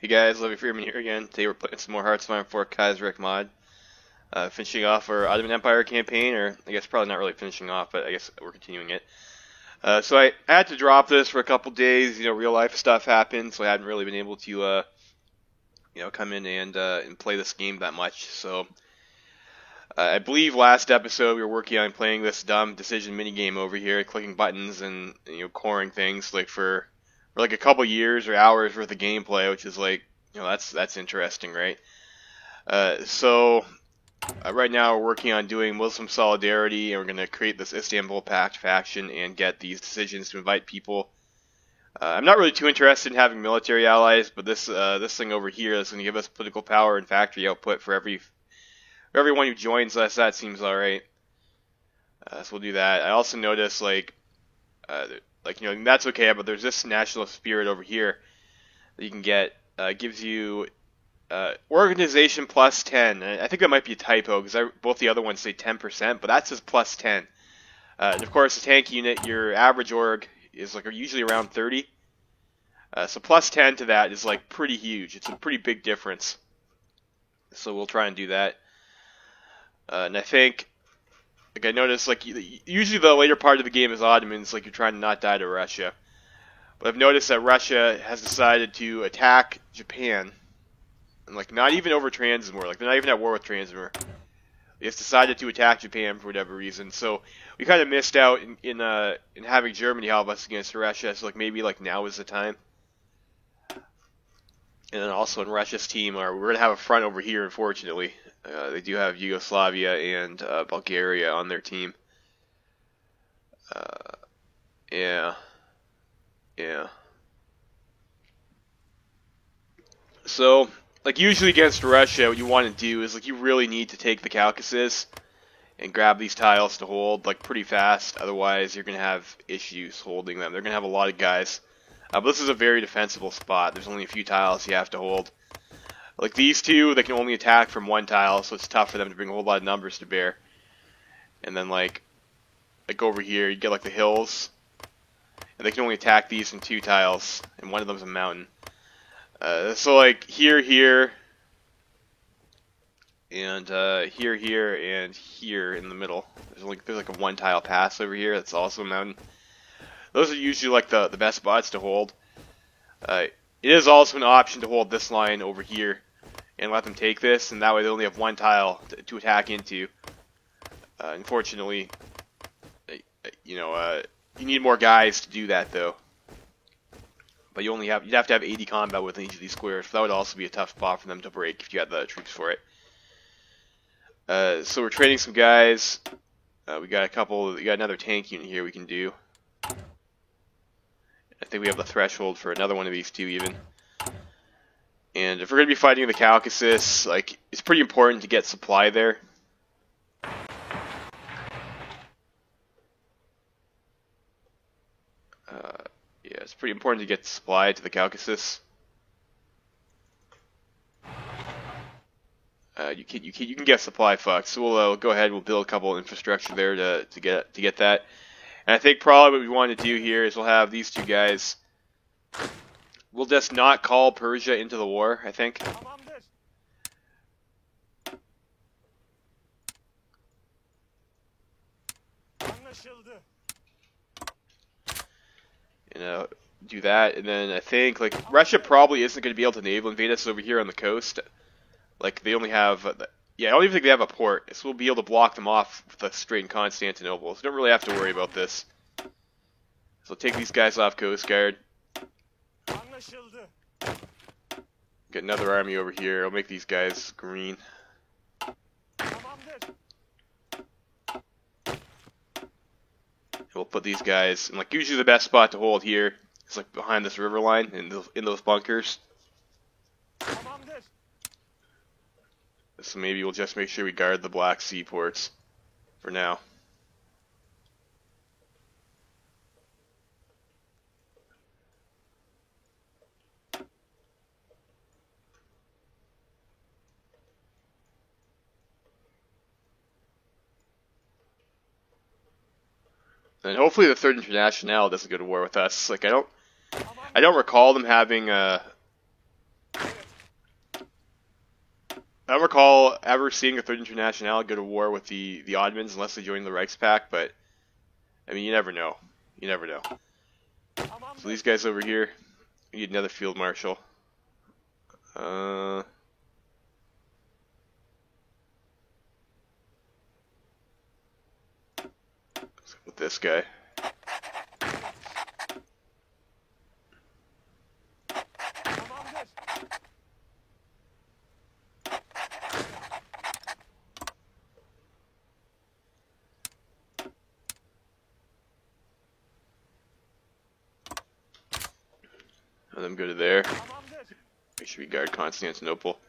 Hey guys, Levy Freeman here again. Today we're putting some more Hearts of Iron 4 Kaiserreich mod. Finishing off our Ottoman Empire campaign, or I guess probably not really finishing off, but I guess we're continuing it. So I had to drop this for a couple days. Real life stuff happened, so I hadn't really been able to, come in and play this game that much. So I believe last episode we were working on playing this dumb decision minigame over here, clicking buttons and coring things like for like a couple years or hours worth of gameplay, which is like, that's interesting, right? So right now we're working on doing Muslim solidarity, and we're going to create this Istanbul Pact faction and get these decisions to invite people. I'm not really too interested in having military allies, but this thing over here is going to give us political power and factory output for everyone who joins us. That seems alright. So we'll do that. I also noticed that's okay, but there's this national spirit over here that you can get. Gives you organization plus 10. And I think that might be a typo because both the other ones say 10%, but that says plus 10. And of course, the tank unit, your average org is usually around 30. So plus 10 to that is pretty huge. It's a pretty big difference. So we'll try and do that. And I think, I noticed, usually the later part of the game is Ottomans, you're trying to not die to Russia. But I've noticed that Russia has decided to attack Japan, and not even over Transimor, they're not even at war with Transimor. They just decided to attack Japan for whatever reason. So we kind of missed out in having Germany help us against Russia. So maybe now is the time. And then also in Russia's team, we're gonna have a front over here. Unfortunately, they do have Yugoslavia and Bulgaria on their team. Yeah. So, usually against Russia, what you want to do is, you really need to take the Caucasus and grab these tiles to hold, pretty fast. Otherwise, you're going to have issues holding them. They're going to have a lot of guys. But this is a very defensible spot. There's only a few tiles you have to hold. These two, they can only attack from one tile, so it's tough for them to bring a whole lot of numbers to bear. And then, over here, you get, the hills. And they can only attack these from two tiles, and one of them's a mountain. So here, and here, and here in the middle. There's a one tile pass over here. That's also a mountain. Those are usually the best spots to hold. It is also an option to hold this line over here and let them take this, and that way they only have one tile to attack into. Unfortunately, you need more guys to do that though. But you'd have to have 80 combat within each of these squares. That would also be a tough spot for them to break if you had the troops for it. So we're training some guys. We got another tank unit here we can do. I think we have the threshold for another one of these two even. And if we're going to be fighting the Caucasus, it's pretty important to get supply there. Yeah, it's pretty important to get supply to the Caucasus. You can get supply fucked, so we'll go ahead. We'll build a couple infrastructure there to get that. And I think probably what we want to do here is we'll have these two guys. We'll just not call Persia into the war, I think. Do that, and then I think Russia probably isn't going to be able to naval invade us over here on the coast. They only have, I don't even think they have a port, so we'll be able to block them off with a straight in Constantinople. So don't really have to worry about this. So take these guys off Coast Guard. Get another army over here. I'll make these guys green. We'll put these guys in usually the best spot to hold here is behind this river line in those bunkers. So maybe we'll just make sure we guard the Black Sea ports for now. And hopefully the Third International doesn't go to war with us. I don't recall them having I don't recall ever seeing a Third International go to war with the Ottomans unless they joined the Reichspakt, but I mean, you never know. You never know. So these guys over here, we need another field marshal. With this guy. Let them go to there. Make sure we guard Constantinople.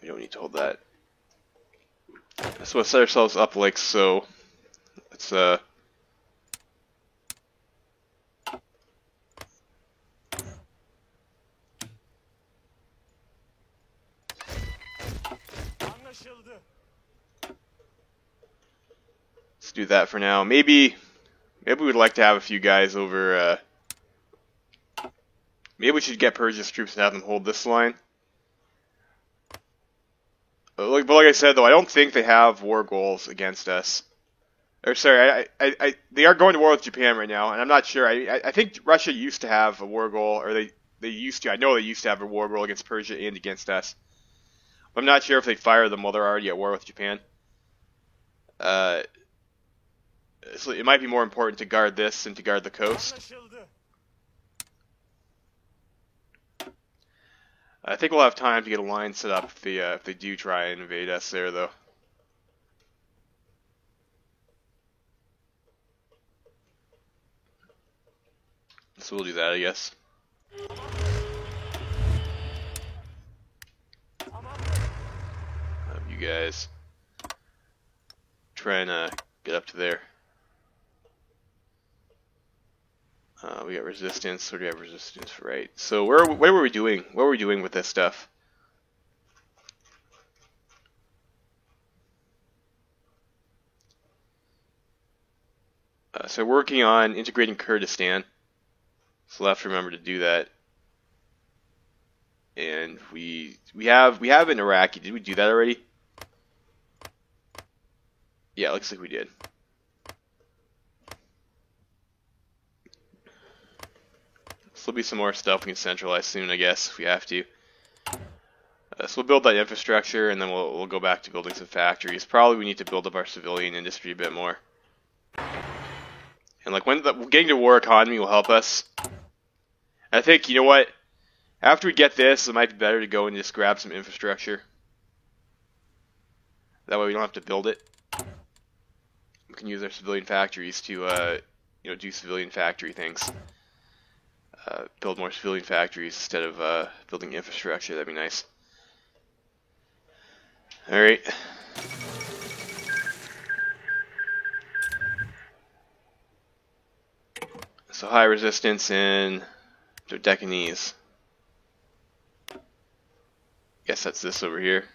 We don't need to hold that. So let's set ourselves up like so. Let's do that for now. Maybe we'd like to have a few guys over. Maybe we should get Persia's troops and have them hold this line. But like I said, though, I don't think they have war goals against us. Or sorry, they are going to war with Japan right now, and I'm not sure. I think Russia used to have a war goal, or they used to. I know they used to have a war goal against Persia and against us. But I'm not sure if they fire them while they're already at war with Japan. So it might be more important to guard this than to guard the coast. I think we'll have time to get a line set up if they do try and invade us there, though. So we'll do that, I guess. You guys try and get up to there. We got resistance. What do we have resistance for? Right. So what were we doing? What were we doing with this stuff? So working on integrating Kurdistan. So we'll have to remember to do that. And we have an Iraqi. Did we do that already? Yeah, it looks like we did. So there'll be some more stuff we can centralize soon, I guess, if we have to. So we'll build that infrastructure, and then we'll go back to building some factories. Probably we need to build up our civilian industry a bit more. And like getting to war economy will help us. I think, you know what? After we get this, it might be better to go and just grab some infrastructure. That way we don't have to build it. We can use our civilian factories to, do civilian factory things. Build more civilian factories instead of building infrastructure. That'd be nice. Alright. So high resistance in Dodecanese. Guess that's this over here.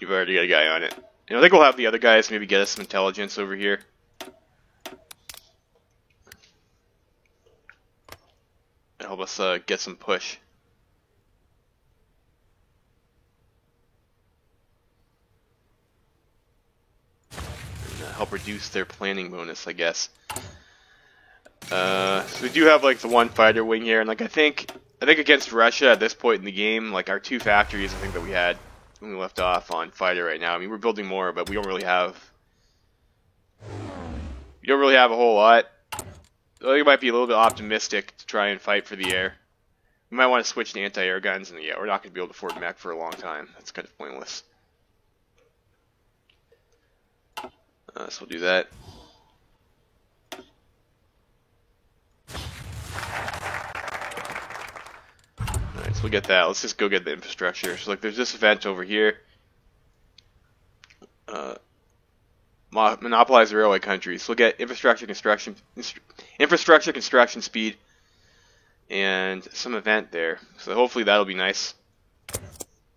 You've already got a guy on it. I think we'll have the other guys maybe get us some intelligence over here. And help us get some push. Help reduce their planning bonus, I guess. So we do have like the one fighter wing here, and like I think against Russia at this point in the game, like our two factories, I think that we had when we left off on fighter right now. I mean, we're building more, but we don't really have a whole lot. I think it might be a little bit optimistic to try and fight for the air. We might want to switch to anti-air guns, and yeah, we're not going to be able to afford mech for a long time. That's kind of pointless. So we'll do that. Alright, so we'll get that. Let's just go get the infrastructure. So like there's this event over here. Monopolize the railway countries. So we'll get infrastructure construction speed, and some event there. So hopefully that'll be nice.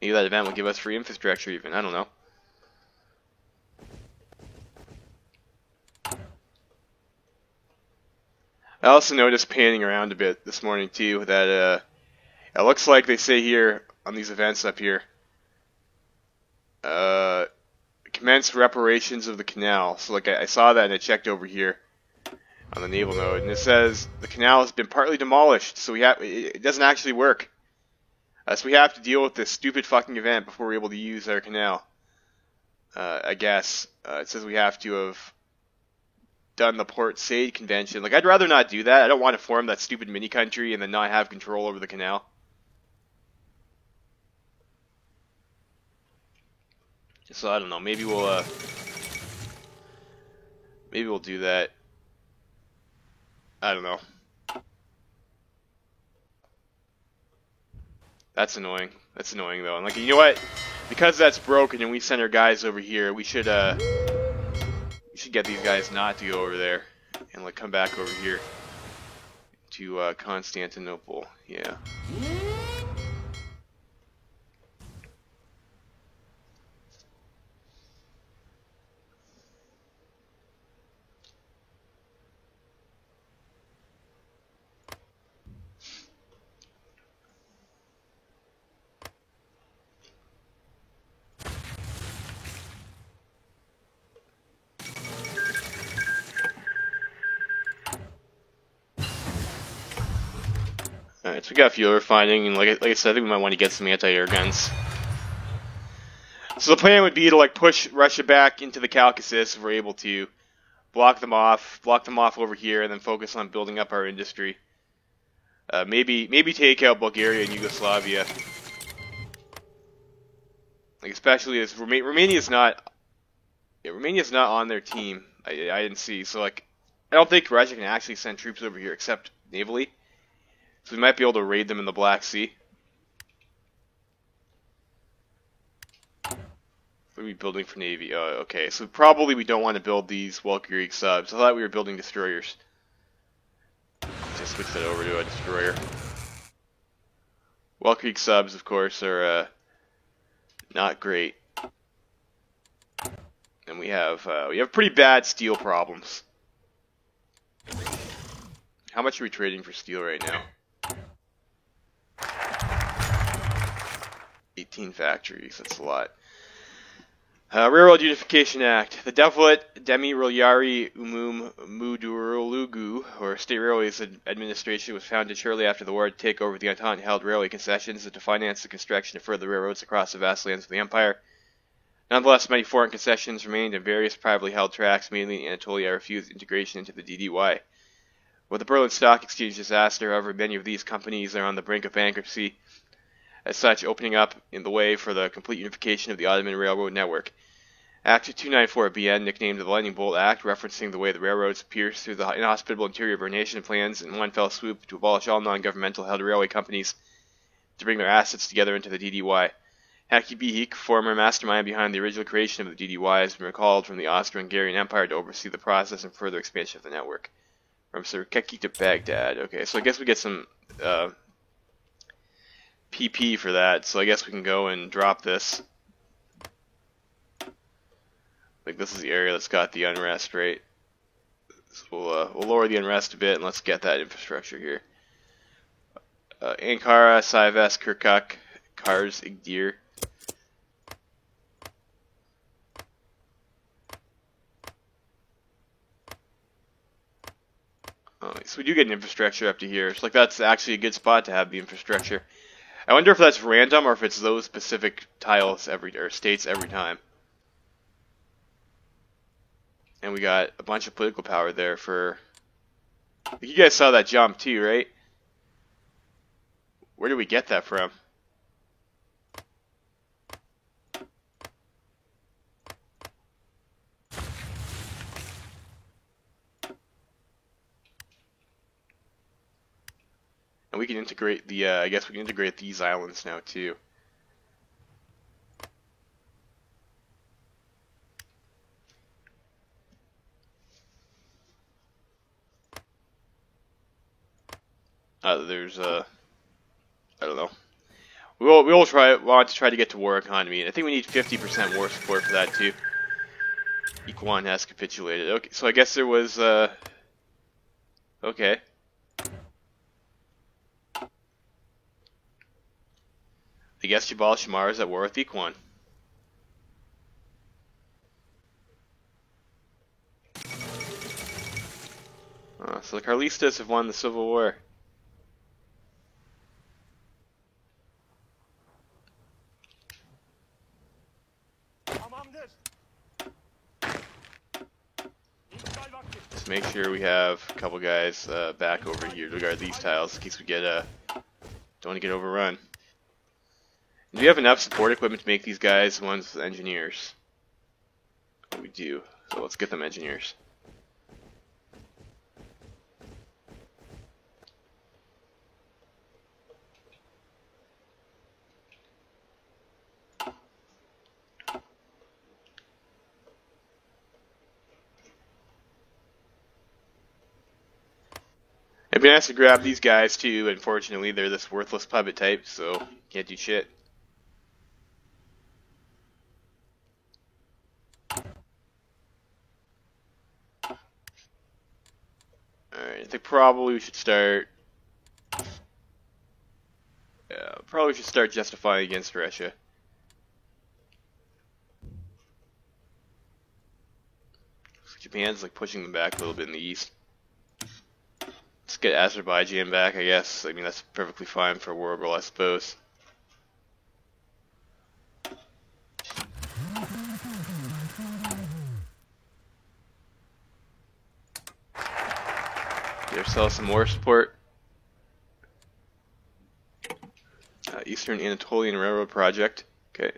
Maybe that event will give us free infrastructure even. I don't know. I also noticed panning around a bit this morning too that It looks like they say here on these events up here, commence reparations of the canal. So like I saw that and I checked over here on the naval node, and it says the canal has been partly demolished, so it doesn't actually work. So we have to deal with this stupid fucking event before we're able to use our canal. I guess it says we have to have done the Port Said Convention. Like, I'd rather not do that. I don't want to form that stupid mini country and then not have control over the canal. So I don't know. Maybe we'll do that. I don't know. That's annoying. That's annoying though. And like, you know what? Because that's broken and we send our guys over here, we should get these guys not to go over there and like come back over here to Constantinople. Yeah. Alright, so we got fuel refining, and like I said, I think we might want to get some anti-air guns. So the plan would be to like push Russia back into the Caucasus if we're able to, block them off over here, and then focus on building up our industry. Maybe take out Bulgaria and Yugoslavia. Like especially as Romania's not on their team. I didn't see, so like I don't think Russia can actually send troops over here except navally. So we might be able to raid them in the Black Sea. What are we building for Navy? Oh, okay. So probably we don't want to build these Walkyrie subs. I thought we were building destroyers. Just switch that over to a destroyer. Walkyrie subs, of course, are not great. And we have pretty bad steel problems. How much are we trading for steel right now? 18 factories, that's a lot. Railroad Unification Act. The Devlet Demi Rolyari Umum Mudurulugu, or State Railways Administration, was founded shortly after the war to take over the Entente-held railway concessions and to finance the construction of further railroads across the vast lands of the empire. Nonetheless, many foreign concessions remained, and various privately held tracts, mainly in Anatolia, refused integration into the DDY. With the Berlin Stock Exchange disaster, however, many of these companies are on the brink of bankruptcy, as such opening up in the way for the complete unification of the Ottoman railroad network. Act 294-BN, nicknamed the Lightning Bolt Act, referencing the way the railroads pierced through the inhospitable interior of our nation, plans in one fell swoop to abolish all non-governmental held railway companies to bring their assets together into the DDY. Haki Bihik, former mastermind behind the original creation of the DDY, has been recalled from the Austro-Hungarian Empire to oversee the process and further expansion of the network. From Sirkeki to Baghdad. Okay, so I guess we get some PP for that, so I guess we can go and drop this. Like, this is the area that's got the unrest, right? So we'll lower the unrest a bit, and let's get that infrastructure here. Ankara, Sivas, Kirkuk, Kars, Igdir. So we do get an infrastructure up to here. So like that's actually a good spot to have the infrastructure. I wonder if that's random or if it's those specific tiles or states every time. And we got a bunch of political power there for... You guys saw that jump too, right? Where did we get that from? And we can integrate the, I guess we can integrate these islands now too. There's I don't know. We will want to try to get to war economy, and I think we need 50% war support for that too. Equan has capitulated. Okay, so I guess there was okay. I guess Jabal Shammar is at war with Equan. So the Carlistas have won the Civil War. Just make sure we have a couple guys back over here to guard these tiles in case we get don't want to get overrun. Do we have enough support equipment to make these guys ones with engineers? We do. So let's get them engineers. It'd be nice to grab these guys too. Unfortunately, they're this worthless puppet type, so can't do shit. Alright, I think probably we should start. Probably should start justifying against Russia. Japan's like pushing them back a little bit in the east. Let's get Azerbaijan back, I guess. I mean, that's perfectly fine for a war goal, I suppose. Get ourselves some more support. Eastern Anatolian Railroad Project. Okay.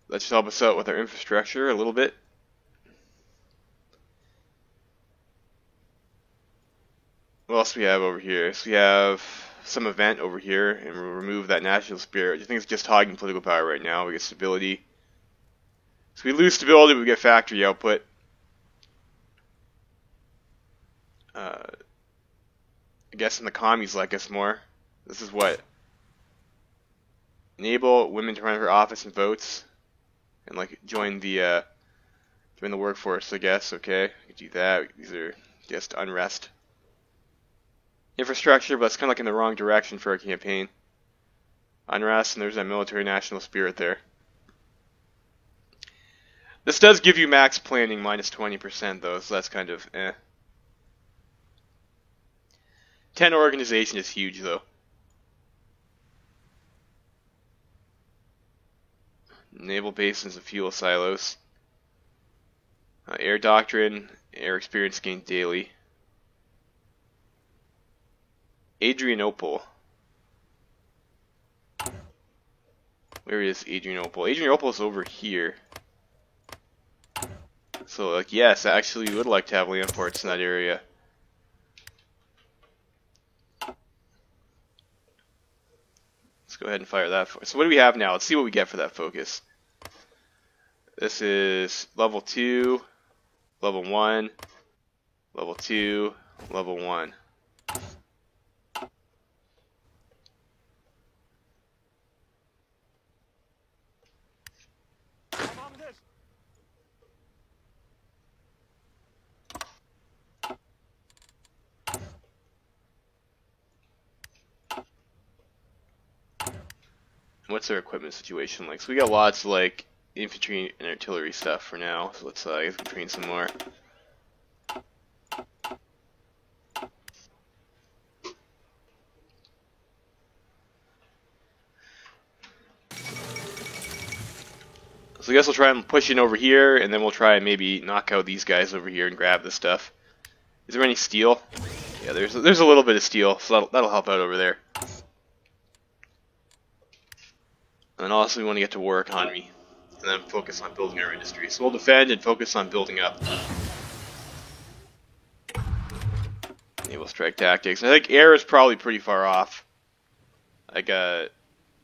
That should help us out with our infrastructure a little bit. What else do we have over here? So we have some event over here, and we'll remove that national spirit. I think it's just hogging political power right now. We get stability. So we lose stability, but we get factory output. I guess the commies like us more. This is what? Enable women to run for office and votes, and like join the workforce. I guess. Okay, we can do that. These are just unrest. Infrastructure, but it's kind of like in the wrong direction for our campaign. Unrest, and there's that military national spirit there. This does give you max planning minus 20% though, so that's kind of eh. 10 organization is huge though. Naval basins and fuel silos. Air doctrine, air experience gained daily. Adrianople. Where is Adrianople? Adrianople is over here. So, like, yes, I actually would like to have land ports in that area. Let's go ahead and fire that. So, what do we have now? Let's see what we get for that focus. This is level 2, level 1, level 2, level 1. What's our equipment situation like? So we got lots of like infantry and artillery stuff for now. So let's train some more. So I guess we'll try and push in over here, and then we'll try and maybe knock out these guys over here and grab this stuff. Is there any steel? Yeah, there's a little bit of steel, so that'll help out over there. And also we want to get to war economy, and then focus on building our industry. So we'll defend and focus on building up. Naval strike tactics. I think air is probably pretty far off. Like,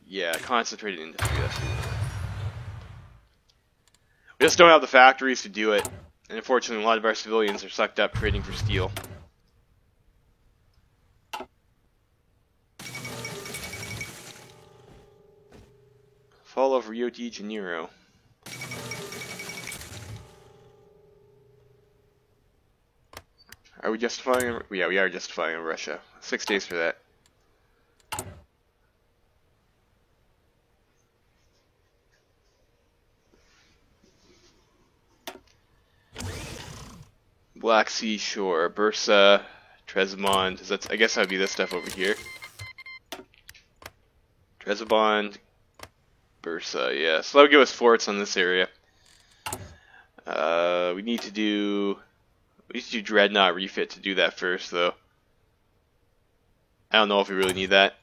yeah, concentrated industry. We just don't have the factories to do it, and unfortunately a lot of our civilians are sucked up trading for steel. Fall of Rio de Janeiro. Are we justifying? Yeah, we are justifying Russia. 6 days for that. Black Sea Shore, Bursa, Trebizond. I guess that would be this stuff over here. Trebizond, Bursa, yeah. So that would give us forts on this area. We need to do Dreadnought refit to do that first, though. I don't know if we really need that.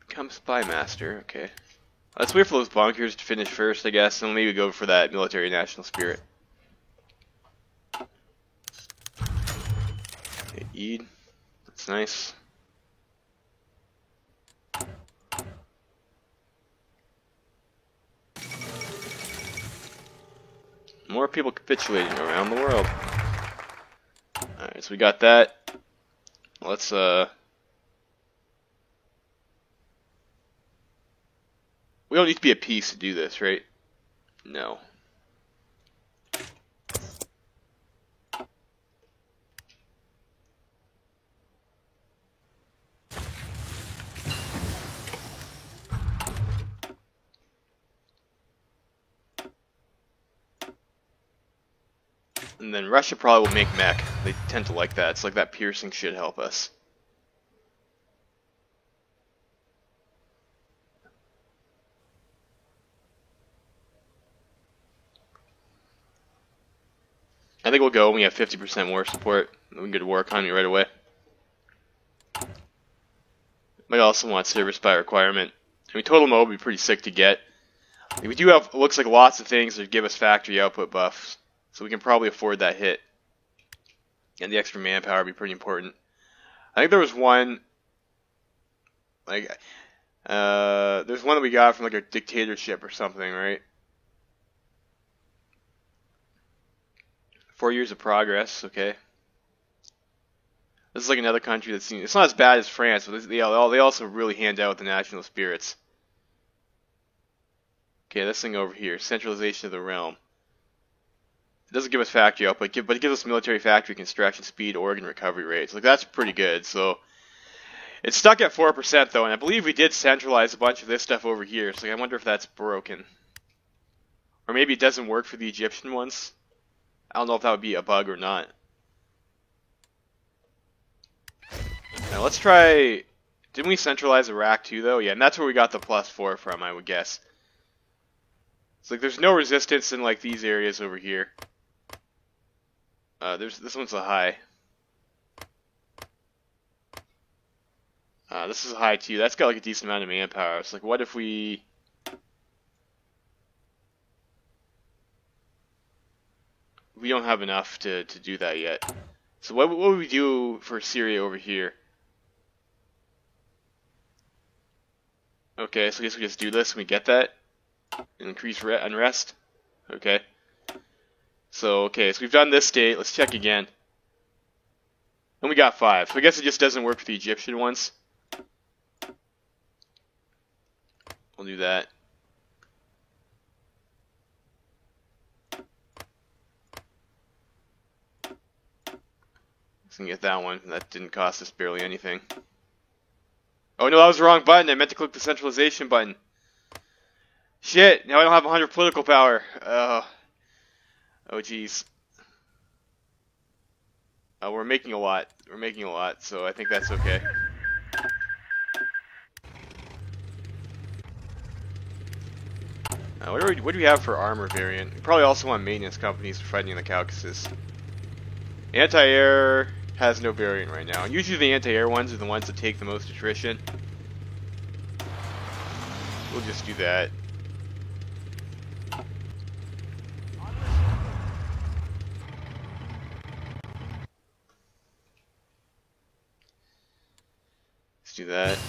Become Spy Master, okay. Let's wait for those bunkers to finish first, I guess, and maybe go for that military national spirit. Okay, Eid. That's nice. More people capitulating around the world. Alright, so we got that. Let's, we don't need to be at peace to do this, right? No. And then Russia probably will make mech. They tend to like that. It's like that piercing should help us. I think we'll go when we have 50% war support. We can get a war economy right away. Might also want service by requirement. I mean, total mode would be pretty sick to get. We do have, looks like, lots of things that give us factory output buffs. So we can probably afford that hit. And the extra manpower would be pretty important. I think there was one, like, there's one that we got from like a dictatorship or something, right? 4 years of progress, okay. This is like another country that's seen, it's not as bad as France, but they also really hand out the national spirits. Okay, this thing over here, centralization of the realm. It doesn't give us factory output, but it gives us military factory construction speed, organ recovery rates. Like, that's pretty good. So it's stuck at 4% though, and I believe we did centralize a bunch of this stuff over here. So I wonder if that's broken, or maybe it doesn't work for the Egyptian ones. I don't know if that would be a bug or not. Now let's try. Didn't we centralize Iraq too though? Yeah, and that's where we got the +4 from, I would guess. It's like there's no resistance in like these areas over here. This one's a high. This is a high too. That's got like a decent amount of manpower. It's like, what if we don't have enough to do that yet? So what would we do for Syria over here? Okay, so I guess we just do this and we get that. Increase unrest. Okay. So, okay, so we've done this state. Let's check again. And we got 5. So I guess it just doesn't work for the Egyptian ones. We'll do that. Let's get that one. That didn't cost us barely anything. Oh no, that was the wrong button. I meant to click the centralization button. Shit, now I don't have 100 political power. Oh geez. We're making a lot. We're making a lot, so I think that's okay. What do we have for armor variant? We probably also want maintenance companies for fighting in the Caucasus. Anti-air has no variant right now, and usually the anti-air ones are the ones that take the most attrition. We'll just do that. Let's do that.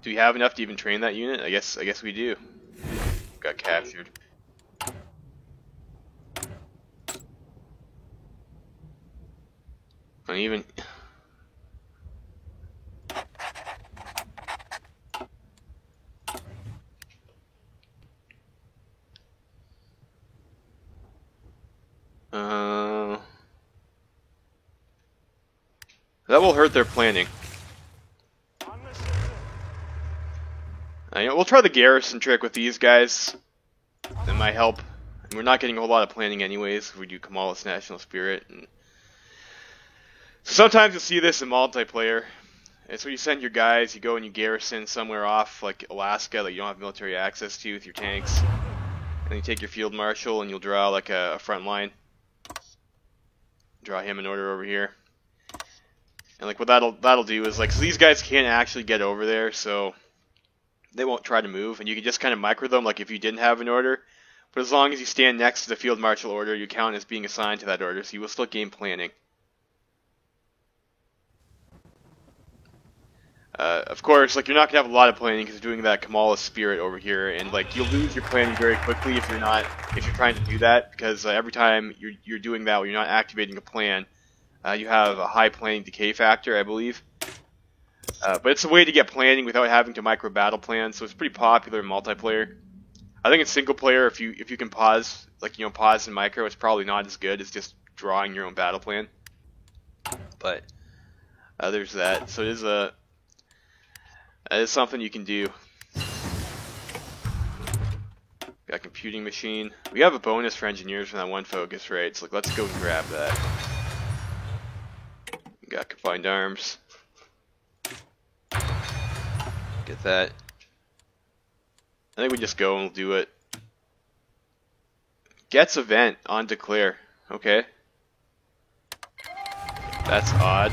Do we have enough to even train that unit? I guess we do. Got captured. Uneven. That will hurt their planning. We'll try the garrison trick with these guys. That might help. And we're not getting a whole lot of planning anyways if we do Kamalis National Spirit. And so sometimes you'll see this in multiplayer. And so you send your guys, you go and you garrison somewhere off, like Alaska, that you don't have military access to with your tanks. And you take your field marshal and you'll draw like a front line. Draw him in order over here. And like what that'll do is like, so these guys can't actually get over there, so they won't try to move, and you can just kind of micro them like if you didn't have an order. But as long as you stand next to the field marshal order, you count as being assigned to that order, so you will still gain planning. Of course, like you're not gonna have a lot of planning because you're doing that Kamalis Spirit over here, and like you'll lose your planning very quickly if you're trying to do that, because every time you're doing that, when you're not activating a plan, you have a high planning decay factor, I believe. But it's a way to get planning without having to micro battle plan, so it's pretty popular in multiplayer. I think in single player, if you can pause, like pause and micro, it's probably not as good as just drawing your own battle plan. But there's that. So it is something you can do. Got computing machine. We have a bonus for engineers from that one focus, right? So like, let's go and grab that. Got combined arms. Get that. I think we just go and we'll do it. Gets event on declare. Okay. That's odd.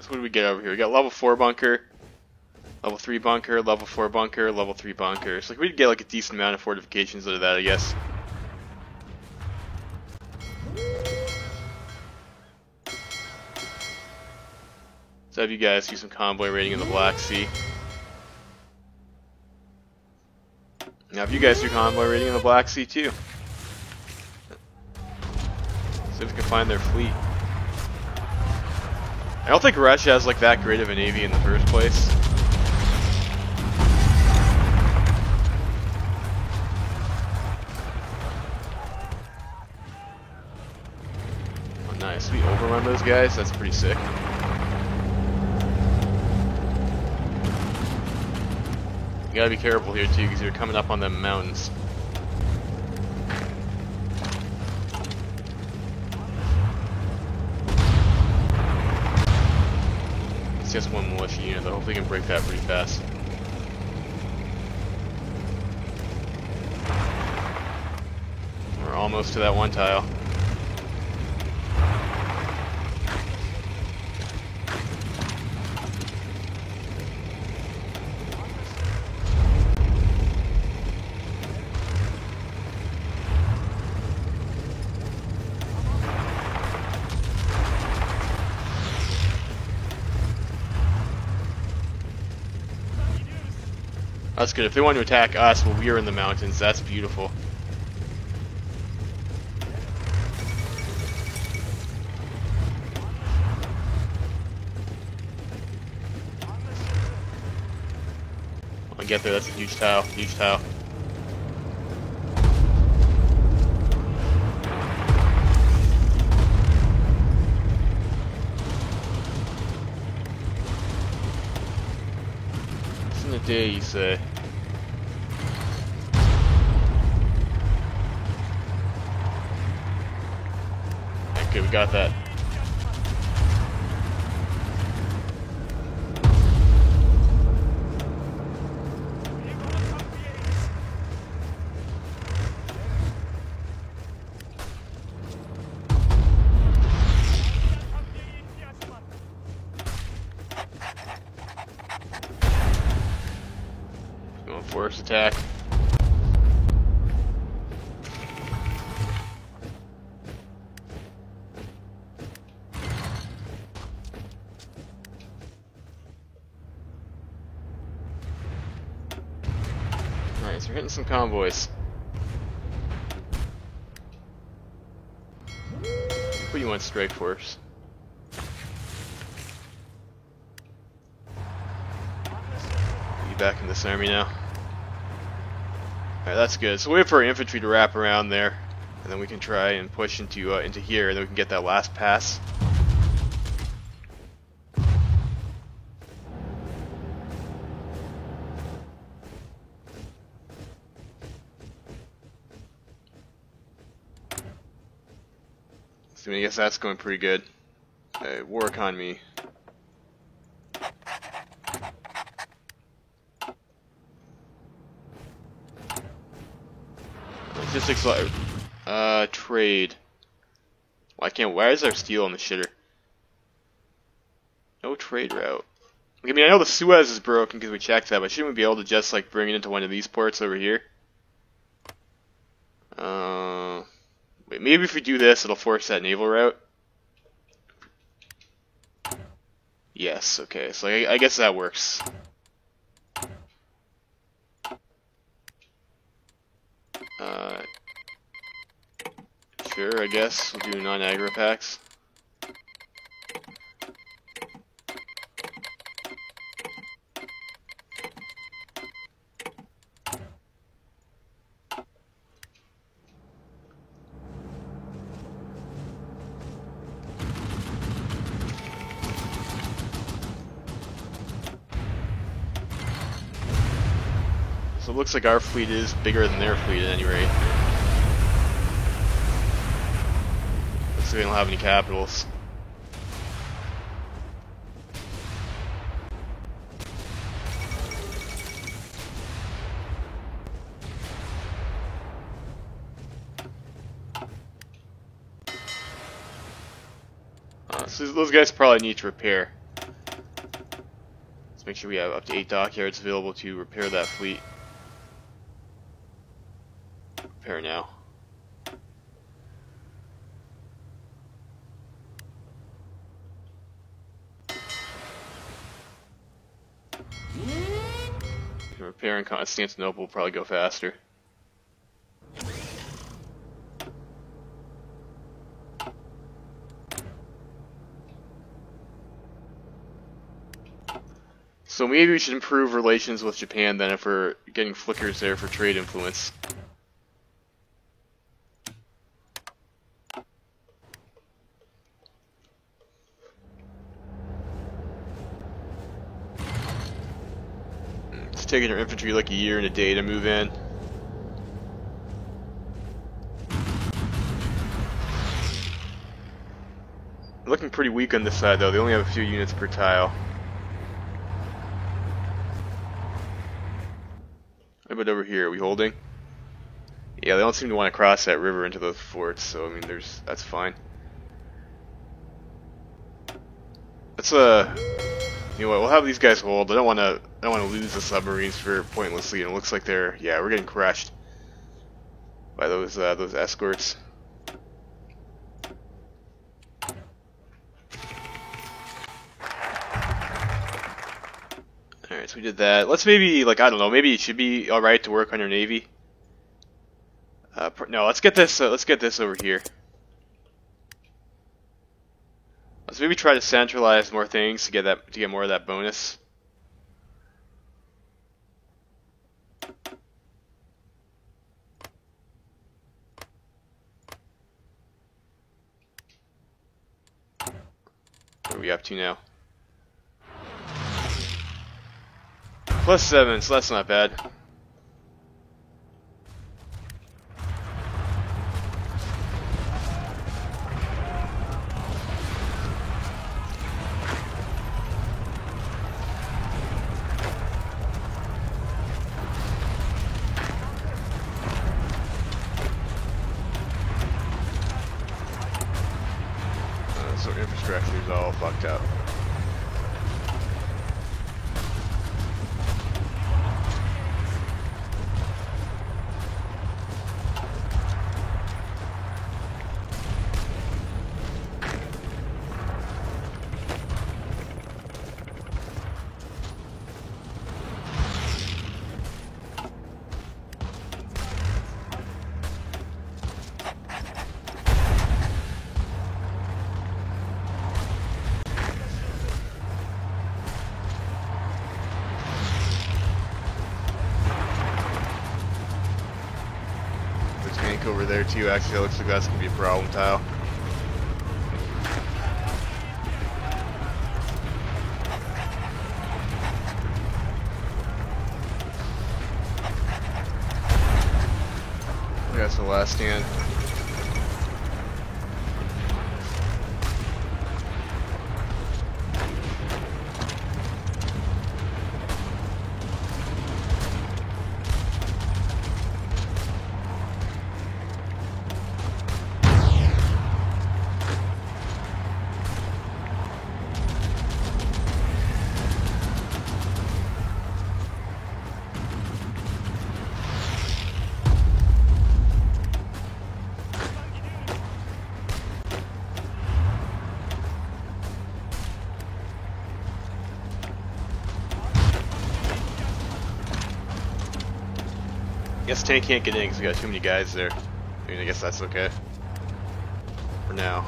What do we get over here? We got level 4 bunker, level 3 bunker, level 4 bunker, level 3 bunker. So like we'd get like a decent amount of fortifications out of that, I guess. So have you guys do some convoy raiding in the Black Sea. Now if you guys do convoy raiding in the Black Sea too. See if we can find their fleet. I don't think Russia has like that great of a navy in the first place. Oh, nice. We overrun those guys. That's pretty sick. You gotta be careful here too, because you're coming up on them mountains. It's just one militia unit, though. Hopefully we can break that pretty fast. We're almost to that one tile. That's good. If they want to attack us while we are in the mountains, that's beautiful. I'll get there. That's a huge tile. Huge tile. What's in the day, you say? Okay, we got that. force attack. Nice, we're hitting some convoys. Put you on strike force. Back in this army now. Alright, that's good. So wait for our infantry to wrap around there, and then we can try and push into here, and then we can get that last pass. So I guess that's going pretty good. War economy. Logistics, trade. Why can't? Why is there steel on the shitter? No trade route. I mean, I know the Suez is broken because we checked that, but shouldn't we be able to just like bring it into one of these ports over here? Wait, maybe if we do this, it'll force that naval route. Yes. Okay. So I guess that works. Sure, I guess we'll do non-aggro packs. So it looks like our fleet is bigger than their fleet at any rate. Looks like they don't have any capitals. So those guys probably need to repair. Let's make sure we have up to 8 dockyards available to repair that fleet. Repair now. Repair in Constantinople will probably go faster. So maybe we should improve relations with Japan then if we're getting flickers there for trade influence. It's taking our infantry like a year and a day to move in. They're looking pretty weak on this side though, they only have a few units per tile. What about over here? Are we holding? Yeah, they don't seem to want to cross that river into those forts, so I mean, that's fine. Let's you know what? We'll have these guys hold. I don't want to lose the submarines for pointlessly. And it looks like we're getting crushed by those escorts. Alright, so we did that. Let's maybe, like, I don't know, maybe it should be alright to work on your navy. No, let's get this over here. Let's maybe try to centralize more things to get more of that bonus. What are we up to now? +7, so that's not bad. So infrastructure is all fucked up. over there too. Actually, it looks like that's gonna be a problem, Tile. That's the last stand. I guess tank can't get in because we got too many guys there. I mean, I guess that's okay. For now.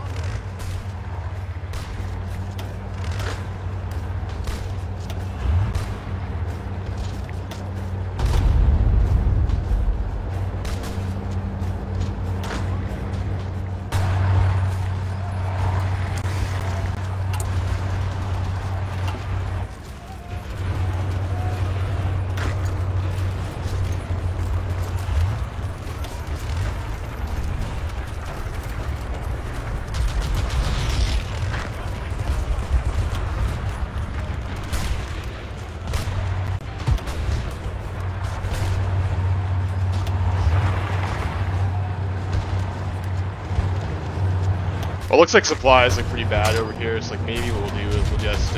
Well, it looks like supplies look pretty bad over here, so like maybe what we'll do is we'll just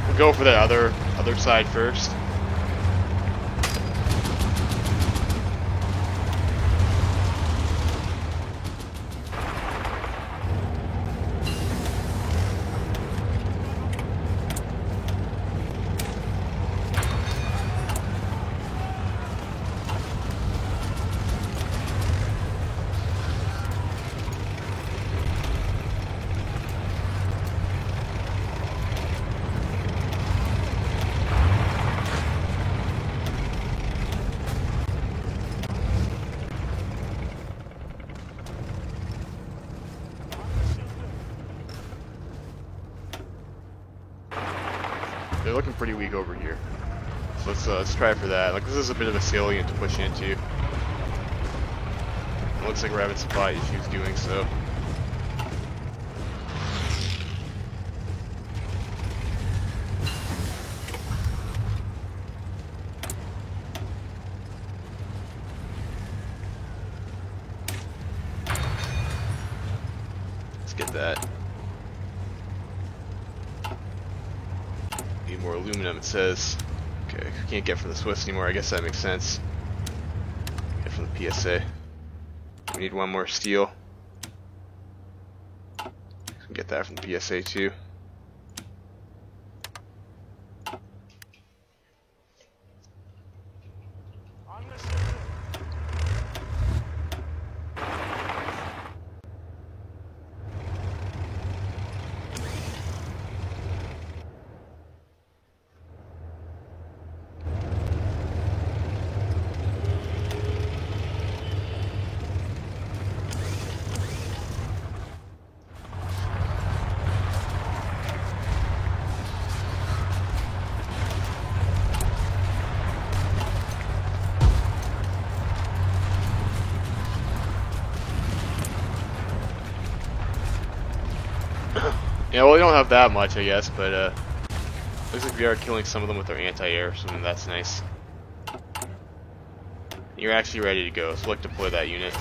we'll go for that other side first. They're looking pretty weak over here. So let's try for that. Like, this is a bit of a salient to push into. It looks like we're having supply issues doing so. Let's get that. Need more aluminum, it says. Okay, can't get from the Swiss anymore. I guess that makes sense. Get from the PSA. We need one more steel. Can get that from the PSA too. Yeah, well, we don't have that much, I guess, but looks like we are killing some of them with our anti-air, so that's nice. You're actually ready to go, so let's deploy that unit.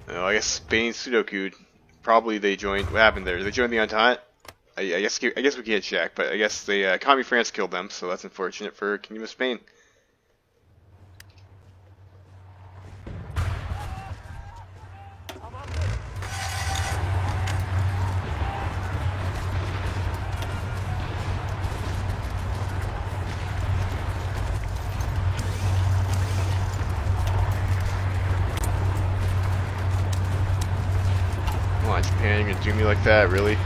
Oh, I guess Spain Sudoku, probably they joined. What happened there? Did they join the Entente? I guess we can't check, but I guess they Commie France killed them, so that's unfortunate for Kingdom of Spain. You're gonna do me like that, really?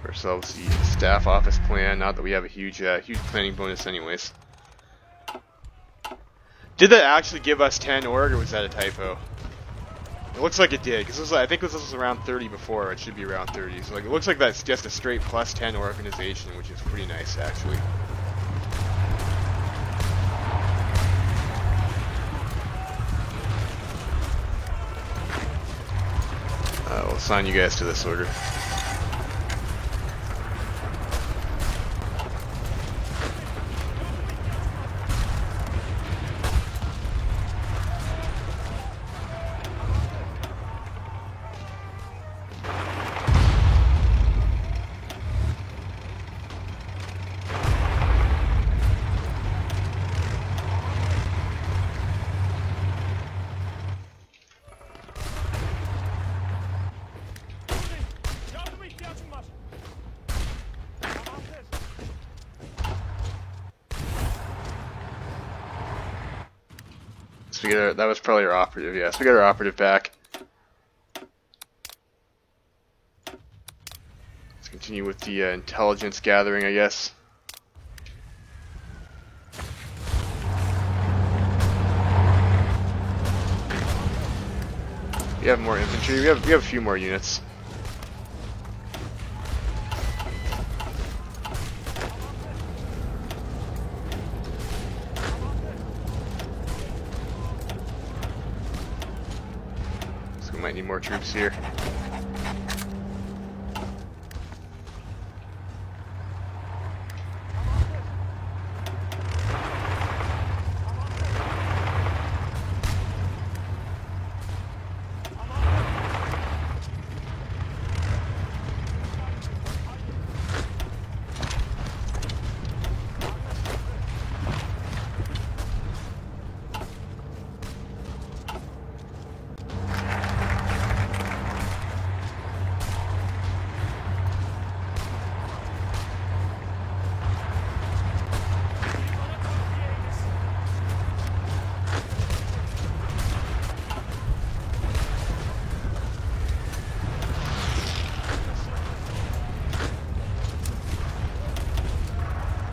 Ourselves the staff office plan. Not that we have a huge planning bonus, anyways. Did that actually give us 10 org, or was that a typo? It looks like it did, because I think this was around 30 before. It should be around 30. So like, it looks like that's just a straight plus 10 organization, which is pretty nice, actually. We'll assign you guys to this order. So that was probably our operative, yeah. So we got our operative back. Let's continue with the intelligence gathering, I guess. We have more infantry. We have a few more units. Might need more troops here.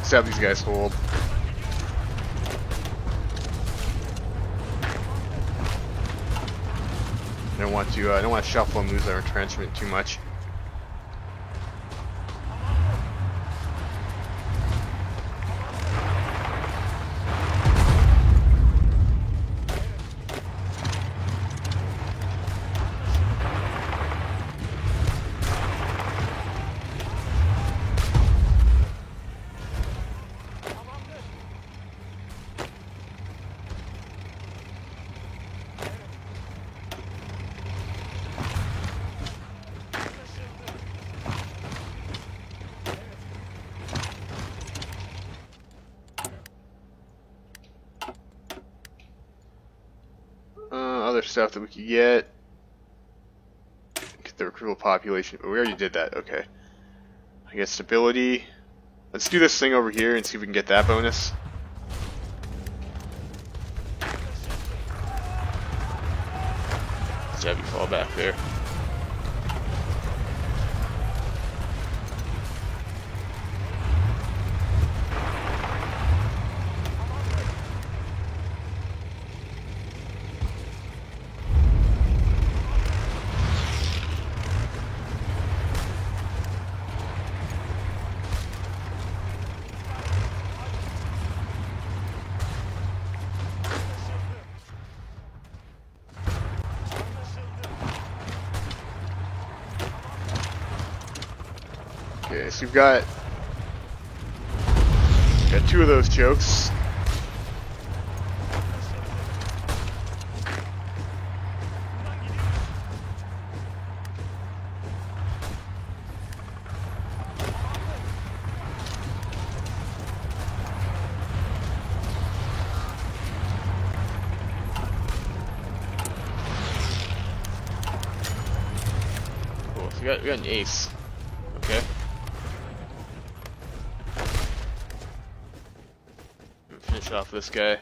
Let's have these guys hold. I don't want to shuffle and lose our entrenchment too much. Other stuff that we could get the recruitable population, but we already did that. Okay, I guess stability. Let's do this thing over here and see if we can get that bonus. Let's have you fall back there. Okay, so we've got two of those jokes. Cool, so we got an ace. Okay. finish off this guy.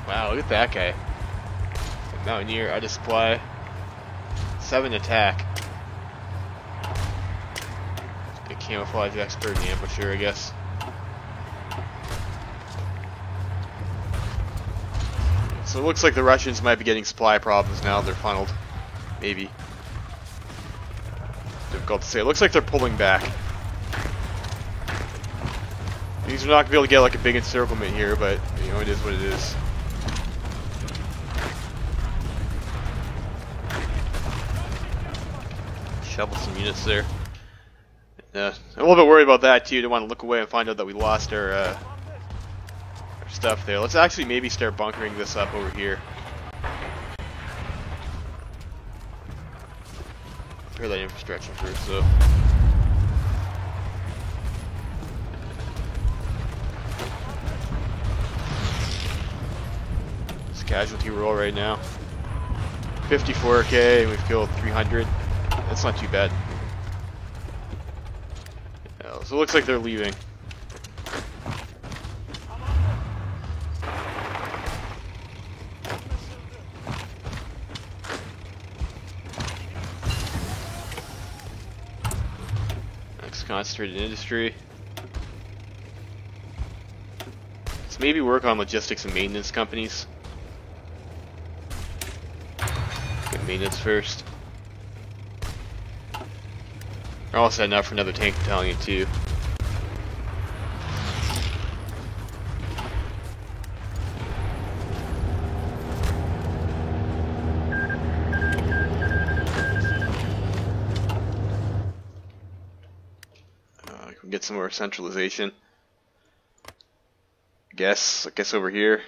Wow, look at that guy. Mountaineer, out of supply. 7 attack. A camouflage expert and ambusher, I guess. So it looks like the Russians might be getting supply problems now they're funneled. Maybe. Difficult to say. It looks like they're pulling back. These are not going to be able to get like a big encirclement here, but you know, it is what it is. Shovel some units there. I'm a little bit worried about that too. Don't want to look away and find out that we lost our stuff there. Let's actually maybe start bunkering this up over here. Repair that infrastructure first, though. It's a casualty roll right now. 54k, and we've killed 300. That's not too bad. Yeah, so it looks like they're leaving. Next, concentrated industry. Let's maybe work on logistics and maintenance companies. Get maintenance first. We're all setting up for another tank battalion too. We can get some more centralization. I guess over here.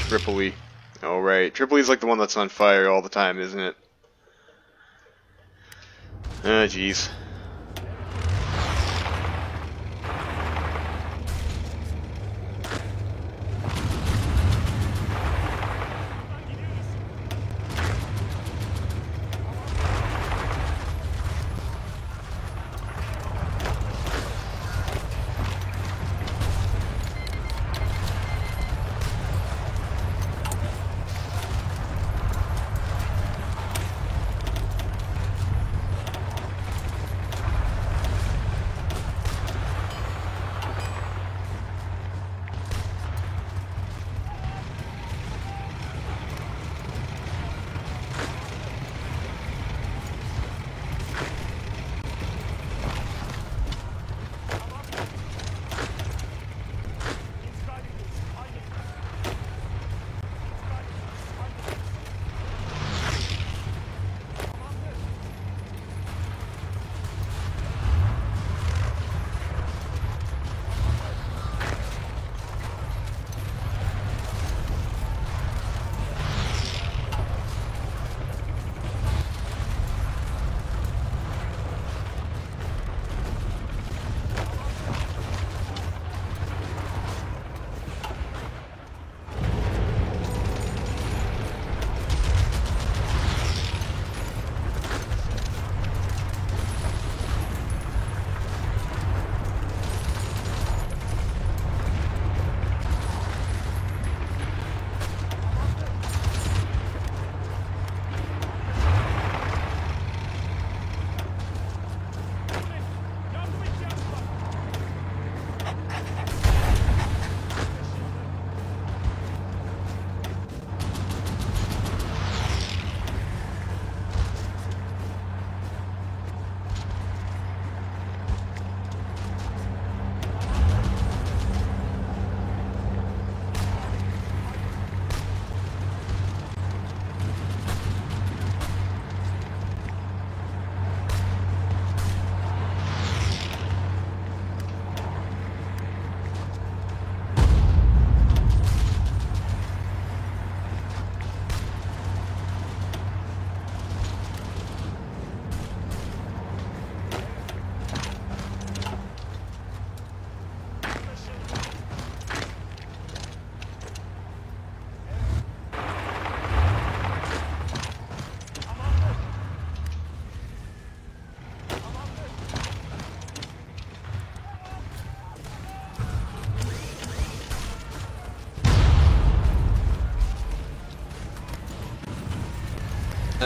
Tripoli. Oh, right. Tripoli's like the one that's on fire all the time, isn't it? Ah, jeez.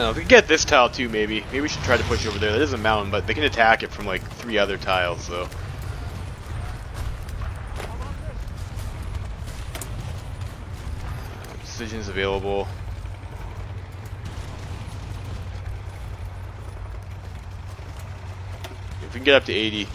If we can get this tile too, maybe we should try to push over there. That is a mountain, but they can attack it from like 3 other tiles, though. Decisions available. If we can get up to 80.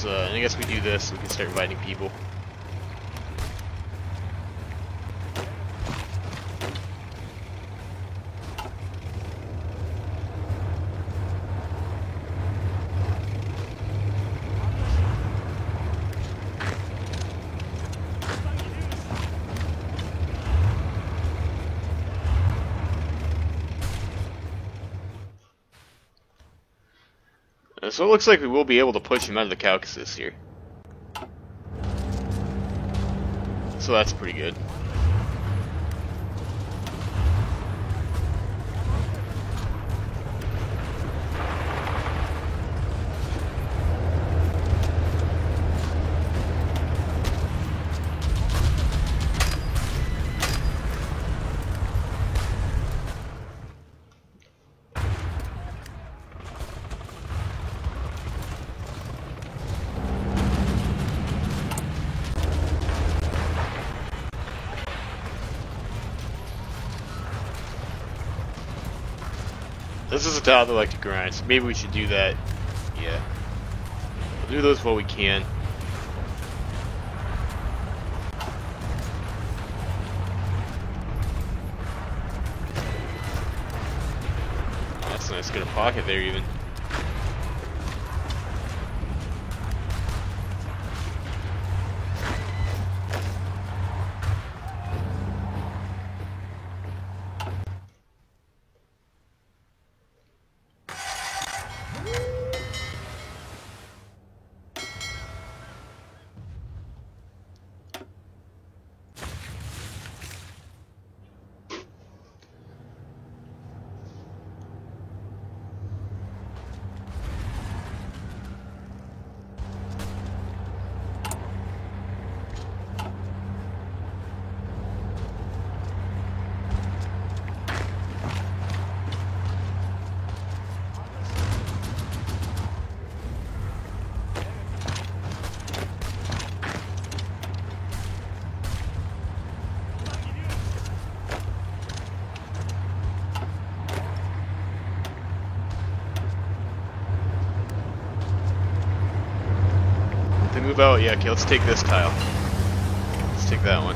And I guess we do this, we can start inviting people. So it looks like we will be able to push him out of the Caucasus here. So that's pretty good. This is a tile they like to grind, so maybe we should do that. Yeah. We'll do those while we can. That's nice, get a pocket there even. Move out, yeah, okay, let's take this tile. Let's take that one.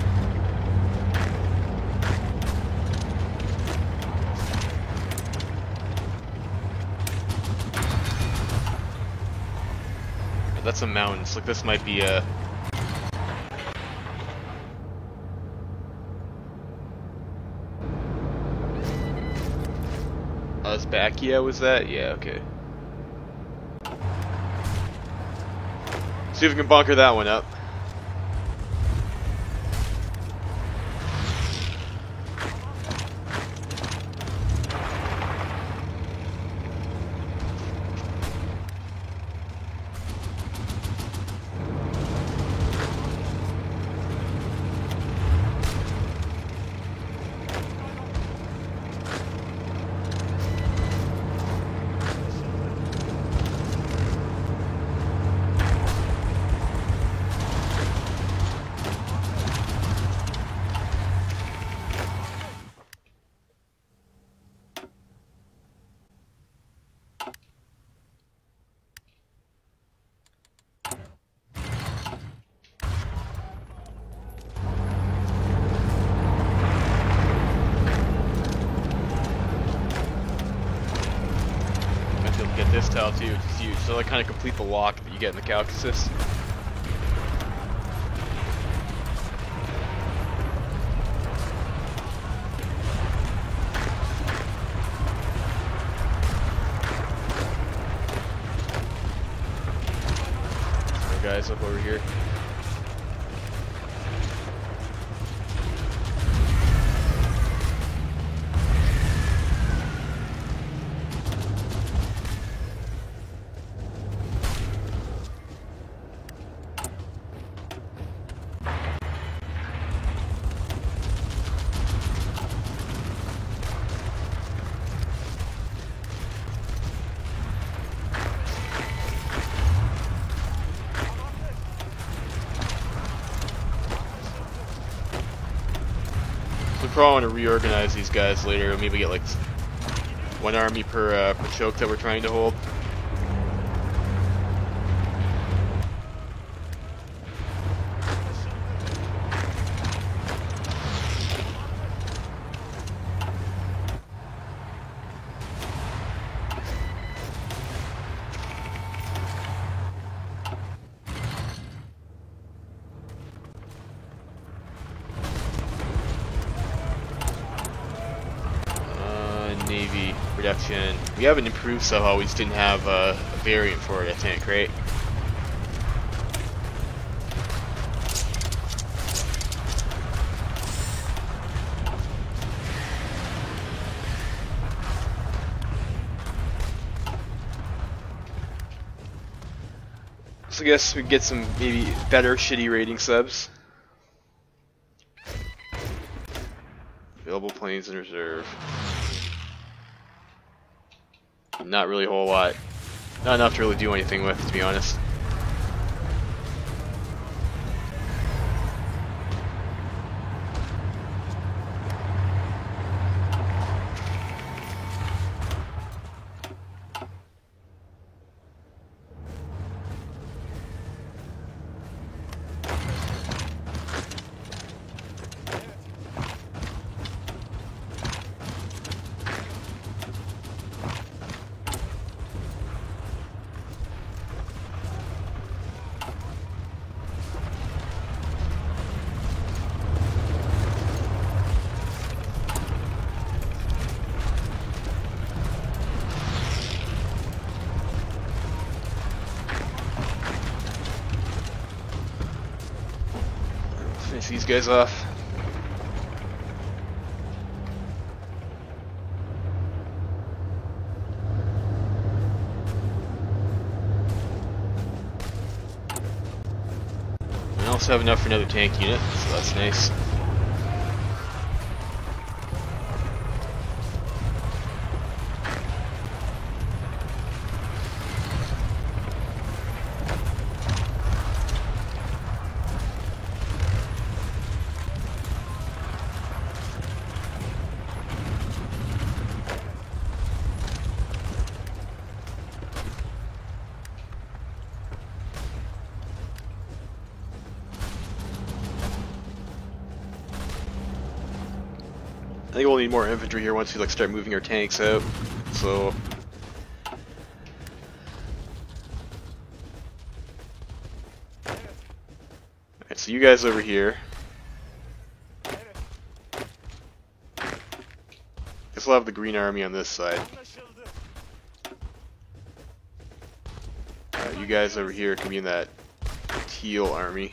That's a mountain, so this might be a... Uzbekia was that? Yeah, okay. See if we can bunker that one up. Get this tile too, which is huge. So I kind of complete the walk that you get in the Caucasus. guys up over here. We probably want to reorganize these guys later. Maybe get like one army per choke that we're trying to hold. Navy reduction. We haven't improved somehow, we just didn't have a variant for it, I think, right? So I guess we can get some maybe better shitty rating subs. Available planes in reserve. Not really a whole lot. Not enough to really do anything with, to be honest. Finish these guys off. We also have enough for another tank unit, so that's nice. I think we'll need more infantry here once we like start moving our tanks out. So alright, so you guys over here. Guess we'll have the green army on this side. You guys over here can be in that teal army.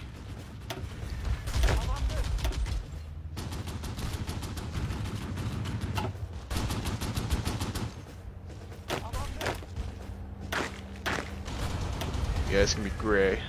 You guys can be gray.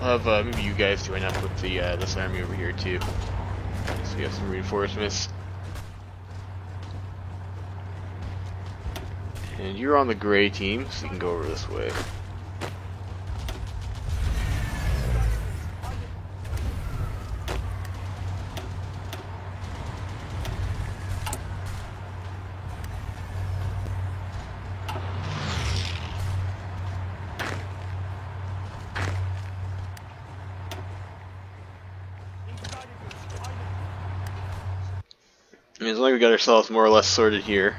I'll have maybe you guys join up with the this army over here too. So we have some reinforcements. And you're on the gray team, so you can go over this way. I mean, as long as we got ourselves more or less sorted here.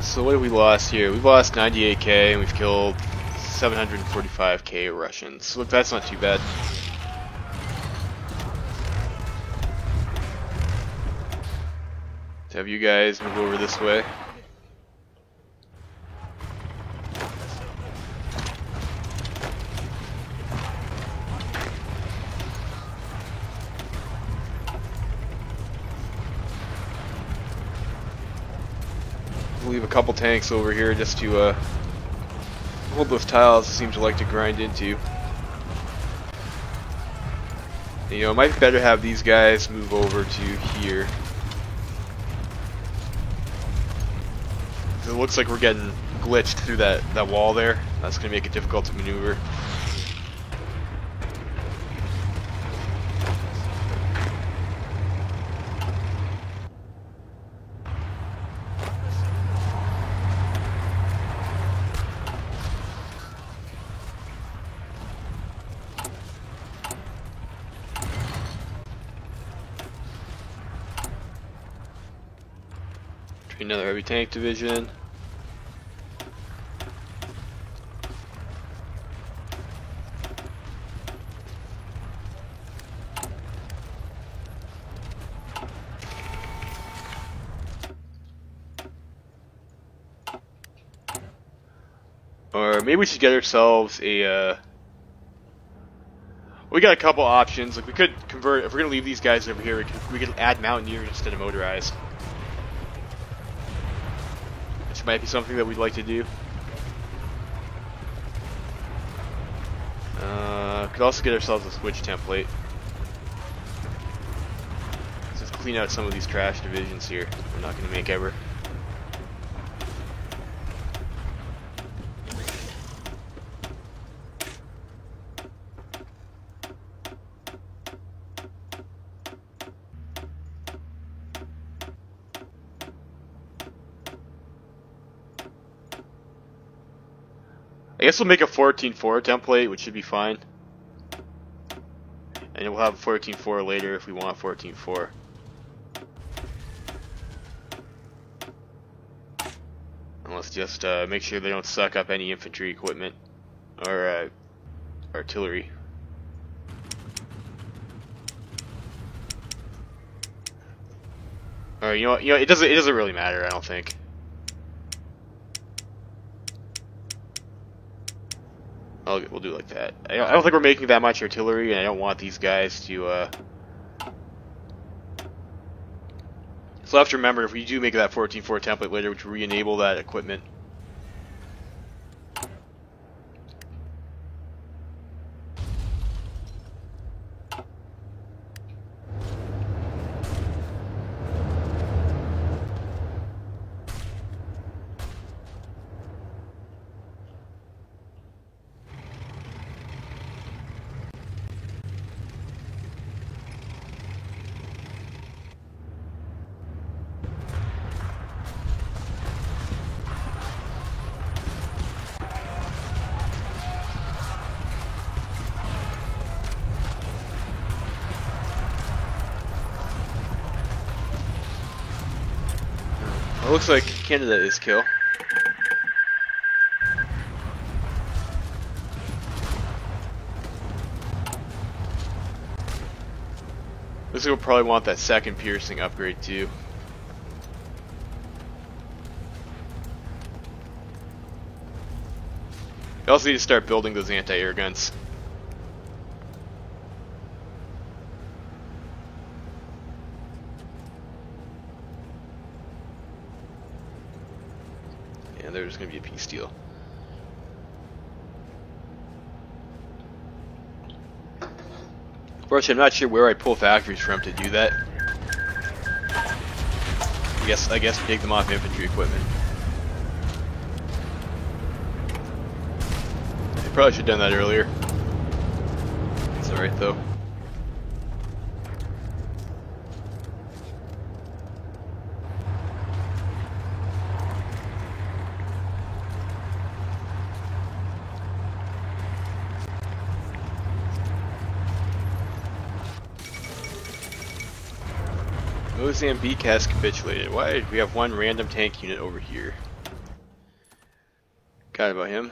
So what have we lost here? We've lost 98k and we've killed 745k Russians. Look, that's not too bad. To have you guys move over this way. Leave a couple tanks over here just to hold those tiles. It seems to like to grind into. You know, it might be better to have these guys move over to here. It looks like we're getting glitched through that wall there. That's going to make it difficult to maneuver. Another heavy tank division. Or maybe we should get ourselves a we got a couple options. Like we could convert, if we're gonna leave these guys over here, we could add Mountaineers instead of motorized. Which might be something that we'd like to do. Could also get ourselves a switch template. Let's just clean out some of these trash divisions here. We're not going to make ever. I guess we'll make a 14.4 template, which should be fine. And we'll have 14.4 later if we want 14.4. And let's just make sure they don't suck up any infantry equipment or artillery. Or you know, it doesn't really matter. I don't think. We'll do it like that. I don't think we're making that much artillery, and I don't want these guys to. So I have to remember, if we do make that 14.4 template later, to re-enable that equipment. It looks like Canada is kill. Looks like we'll probably want that second piercing upgrade too. I also need to start building those anti-air guns. Yeah, there's going to be a peace deal. Unfortunately, I'm not sure where I pull factories from to do that. I guess we take them off infantry equipment. Probably should have done that earlier. It's alright though. Mozambique has capitulated. Why did we have one random tank unit over here? Kind of about him.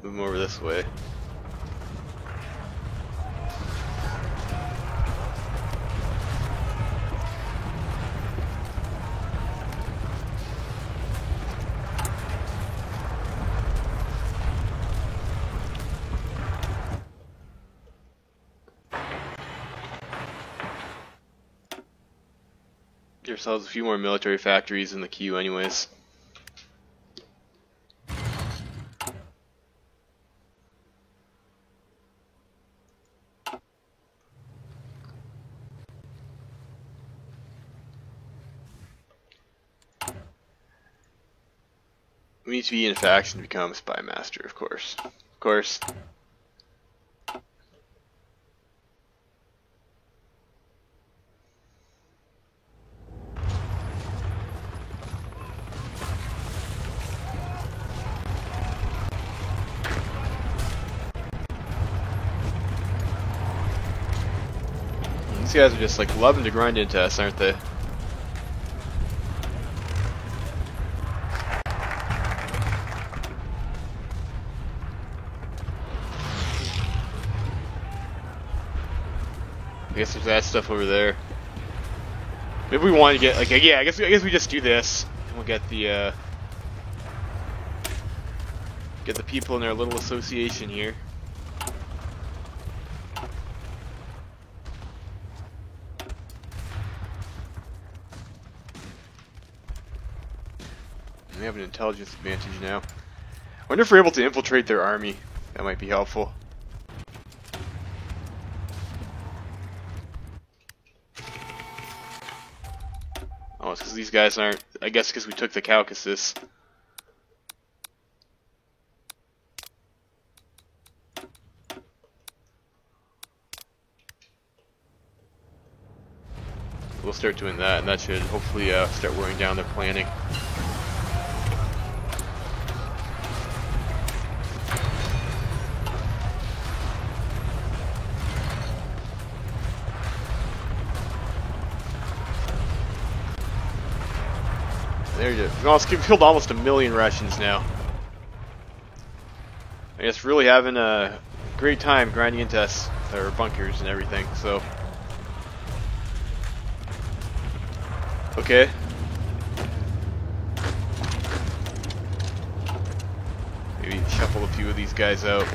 Move him over this way. Get ourselves a few more military factories in the queue anyways. We need to be in a faction to become a spy master, of course. Of course. These guys are just like loving to grind into us, aren't they? I guess there's that stuff over there. Maybe we want to get like yeah. I guess we just do this, and we'll get the people in their little association here. And they have an intelligence advantage now. I wonder if we're able to infiltrate their army. That might be helpful. Oh, it's because these guys aren't... I guess because we took the Caucasus. We'll start doing that, and that should hopefully start wearing down their planning. There you go. We've killed almost 1 million Russians now. I guess really having a great time grinding into us, our bunkers and everything, so. Okay. Maybe shuffle a few of these guys out.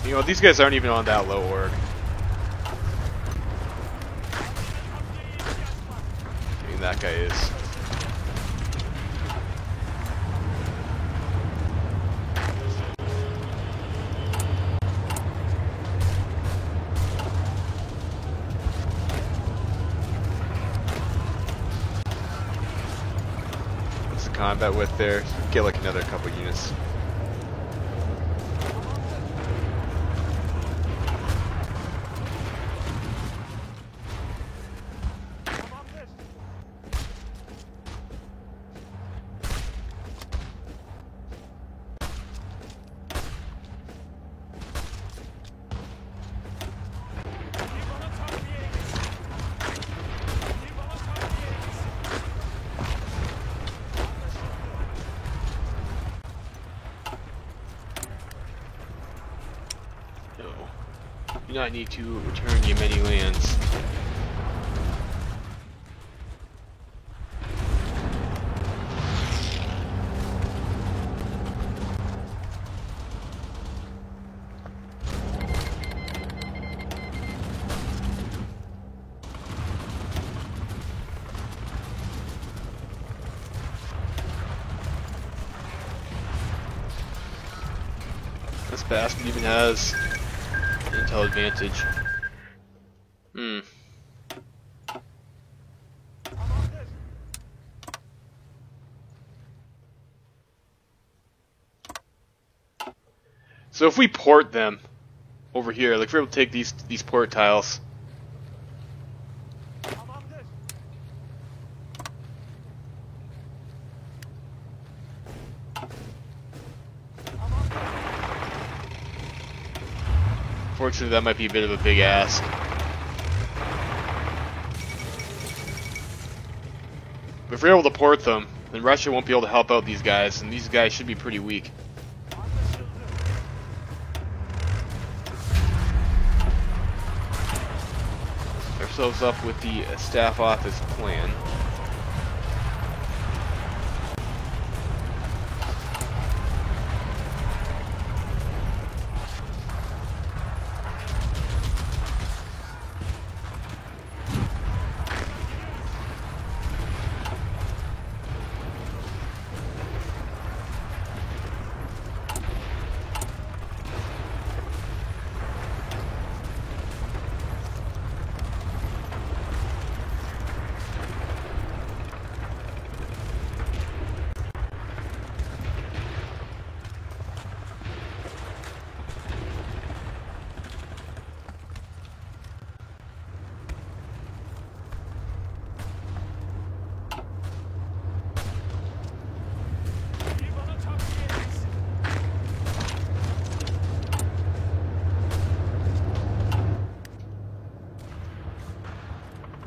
You know, these guys aren't even on that low org. I mean, that guy is. What's the combat with there? Get like another couple units. Do not need to return Yemeni lands. This bastard even has intel advantage. So if we port them over here, like if we're able to take these port tiles. Unfortunately, that might be a bit of a big ask. But if we're able to port them, then Russia won't be able to help out these guys, and these guys should be pretty weak. Ourselves up with the staff office plan.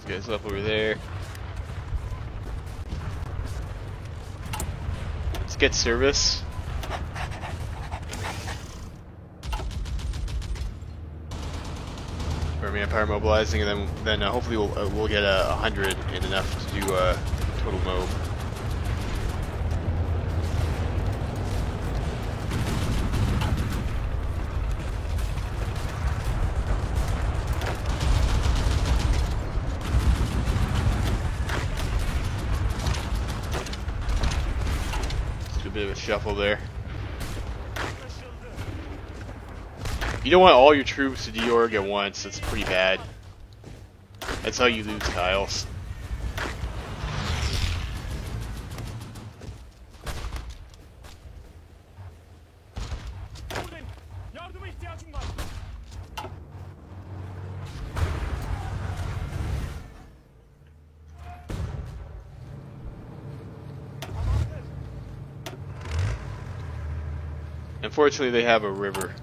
Guys up over there. Let's get service. Army Empire mobilizing, and then hopefully we'll get 100 and enough to do total mob. Bit of a shuffle there. You don't want all your troops to deorg at once, that's pretty bad. That's how you lose tiles. Unfortunately, they have a river.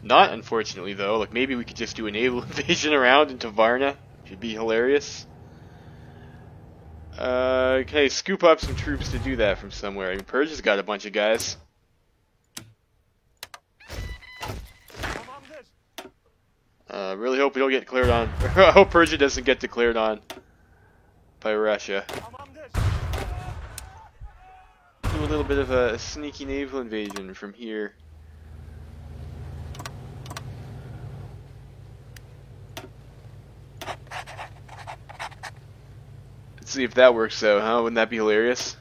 Not unfortunately though. Like maybe we could just do a naval invasion around into Varna. It'd be hilarious. Can I scoop up some troops to do that from somewhere? I mean, Persia's got a bunch of guys. Really hope we don't get declared on. I hope Persia doesn't get declared on by Russia. Do a little bit of a sneaky naval invasion from here. Let's see if that works out, huh? Wouldn't that be hilarious?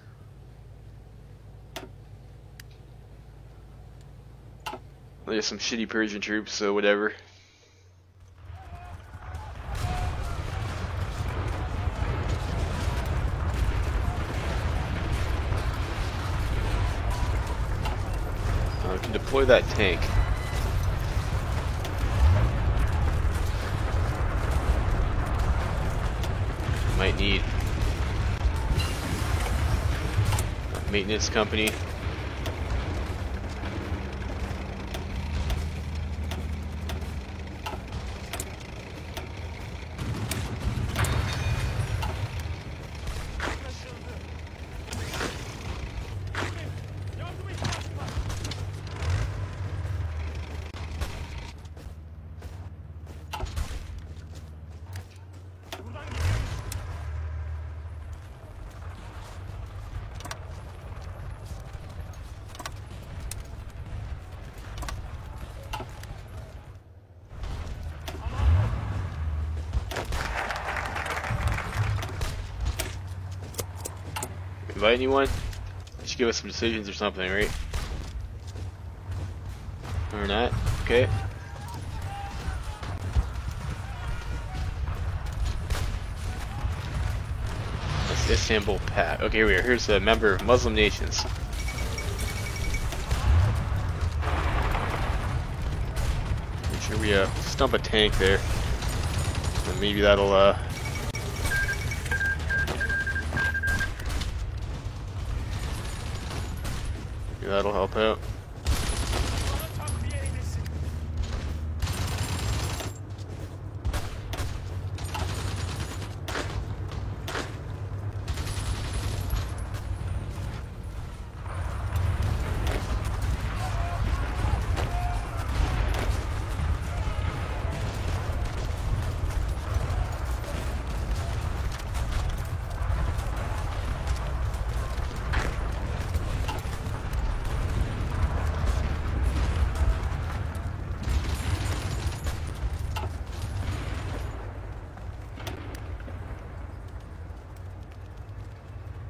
There's some shitty Persian troops, so whatever. I can deploy that tank. Might need a maintenance company. Invite anyone? You should give us some decisions or something, right? Or not? Okay. That's Istanbul Pat. Okay, here we are. Here's a member of Muslim nations. Make sure we stump a tank there. And maybe that'll maybe that'll help out.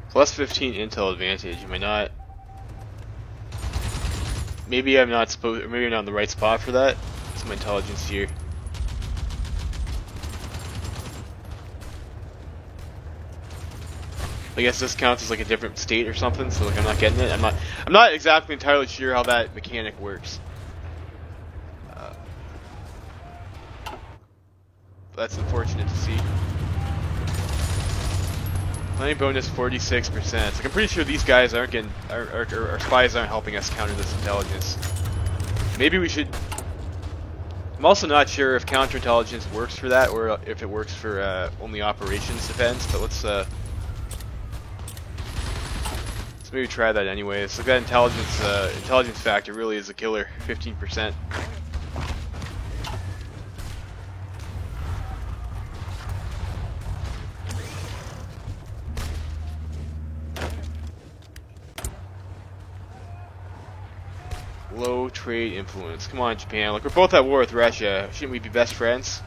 Plus 15 intel advantage. Am I not? Maybe I'm not supposed. Or maybe I'm not in the right spot for that. What's my intelligence here? I guess this counts as like a different state or something. So like I'm not getting it. I'm not exactly entirely sure how that mechanic works. That's unfortunate to see. Planning bonus 46%. Like I'm pretty sure these guys aren't getting, our spies aren't helping us counter this intelligence. Maybe we should. I'm also not sure if counterintelligence works for that or if it works for only operations defense. But let's maybe try that anyways. Look, that intelligence factor really is a killer. 15%. Low trade influence. Come on, Japan. Look, we're both at war with Russia. Shouldn't we be best friends?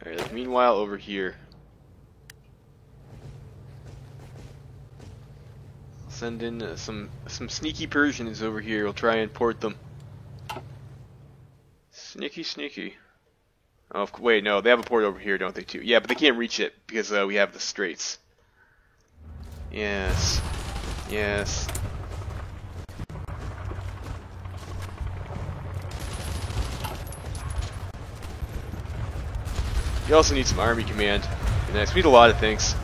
Alright, meanwhile, over here. I'll send in some sneaky Persians over here. We'll try and port them. Sneaky, sneaky. Oh, wait, no, they have a port over here, don't they, too? Yeah, but they can't reach it because we have the straits. Yes. Yes. You also need some army command. Nice. We need a lot of things.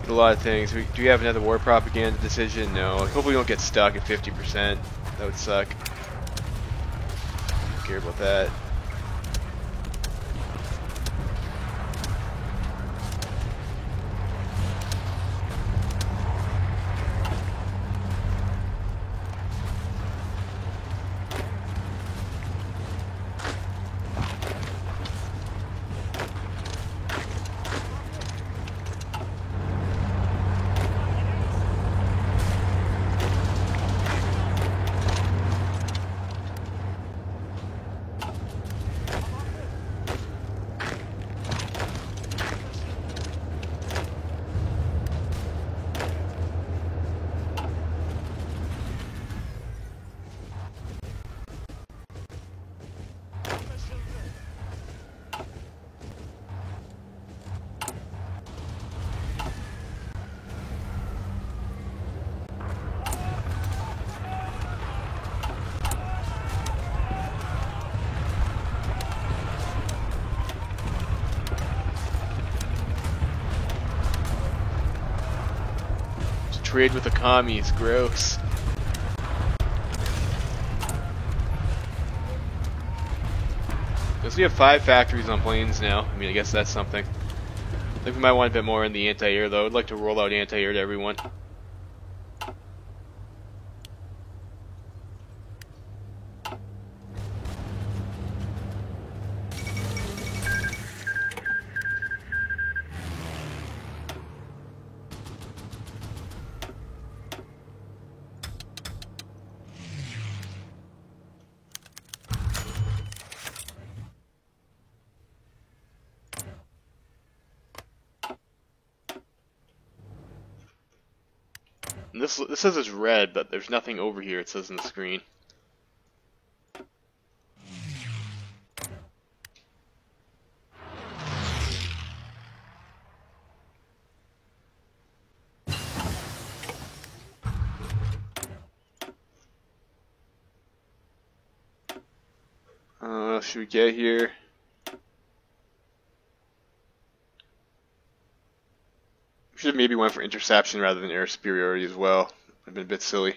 Do we have another war propaganda decision? No. Hopefully we don't get stuck at 50%. That would suck. Don't care about that. Trade with the commies, gross. Because we have 5 factories on planes now. I mean, I guess that's something. I think we might want a bit more in the anti-air, though. I'd like to roll out anti-air to everyone. And this says it's red, but there's nothing over here. It says in the screen. What should we get here? We should have maybe went for interception rather than air superiority as well. Would have been a bit silly.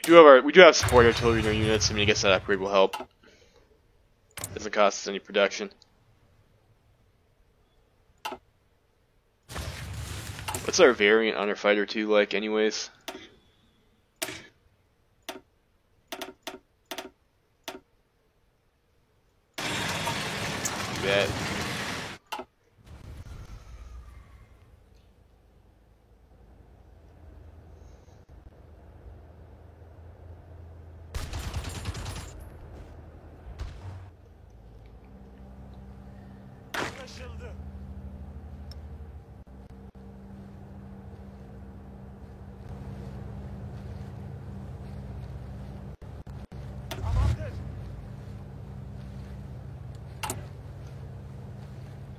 We do have support artillery in our units. I mean, I guess that upgrade will help. Doesn't cost us any production. What's our variant on our fighter 2 like, anyways? Bet.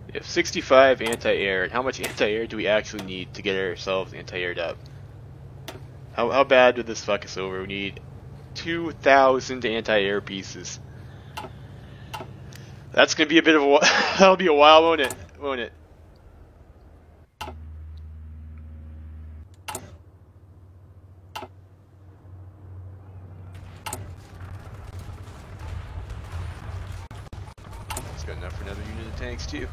We have 65 anti-air, and how much anti-air do we actually need to get ourselves anti-aired up? How bad would this fuck us over? We need 2,000 anti-air pieces. That's gonna be a bit of a that'll be a while, won't it? Won't it? It's got enough for another unit of tanks too.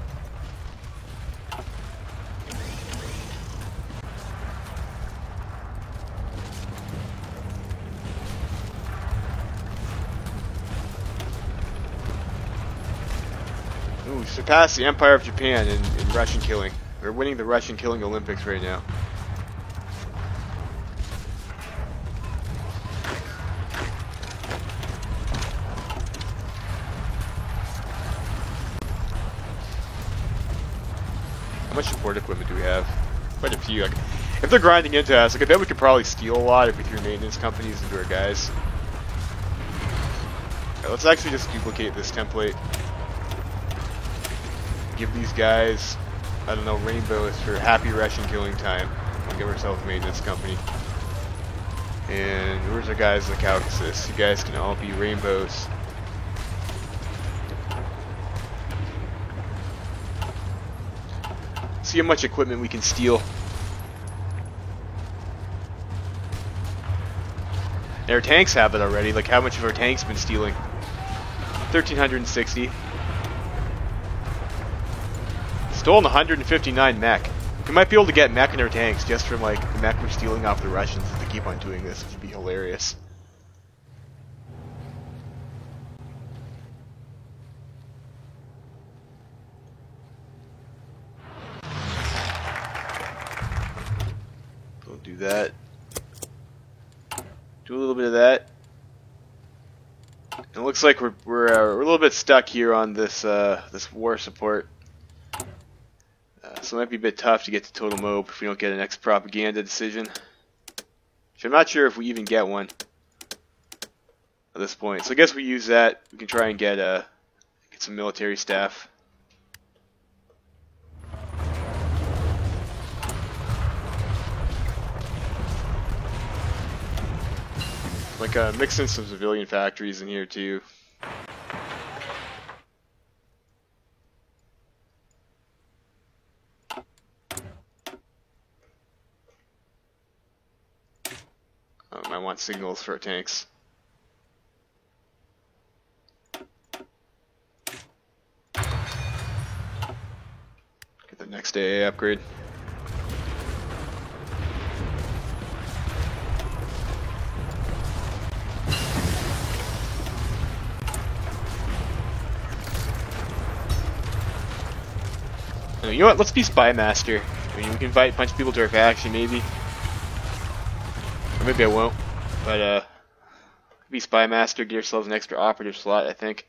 Ooh, surpassed the Empire of Japan in Russian killing. We're winning the Russian killing Olympics right now. How much support equipment do we have? Quite a few. Like, if they're grinding into us, like, I bet we could probably steal a lot if we threw maintenance companies into our guys. Right, let's actually just duplicate this template. Give these guys, I don't know, rainbows for happy Russian killing time. We'll give ourselves a maintenance company. And where's our guys in the Caucasus? You guys can all be rainbows. See how much equipment we can steal. And our tanks have it already. Like, how much of our tanks been stealing? 1,360. Stolen 159 mech. We might be able to get mech in our tanks just from, like, the mech we're stealing off the Russians if they keep on doing this. It would be hilarious. Don't do that. Do a little bit of that. It looks like we're a little bit stuck here on this this war support. So it might be a bit tough to get to Total Mob if we don't get an ex-propaganda decision. Which I'm not sure if we even get one at this point. So I guess we use that. We can try and get some military staff. Like mix in some civilian factories in here too. I want signals for our tanks. Get the next AA upgrade. You know what? Let's be Spy Master. I mean, we can invite a bunch of people to our faction, maybe. Or maybe I won't. But, be Spy Master, get yourselves an extra operative slot, I think.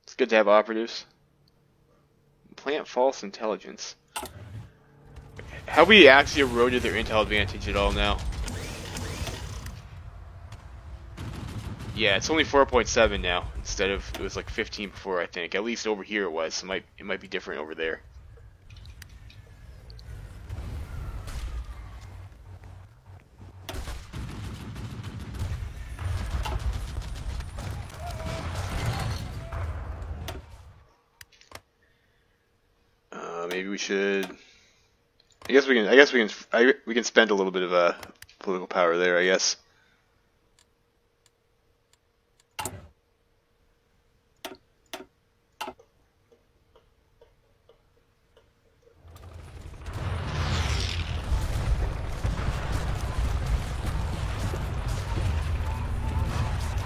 It's good to have operatives. plant false intelligence. Have we actually eroded their intel advantage at all now? Yeah, it's only 4.7 now instead of it was like 15 before, I think. At least over here it was. So it might be different over there. Maybe we should. I guess we can spend a little bit of political power there. I guess.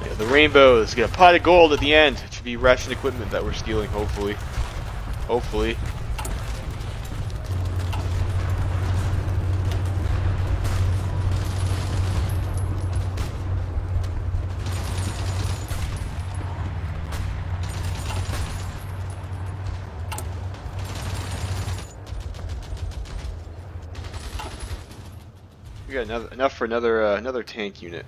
Yeah, the rainbows get a pot of gold at the end. It should be ration equipment that we're stealing. Hopefully. Hopefully. We got enough for another tank unit.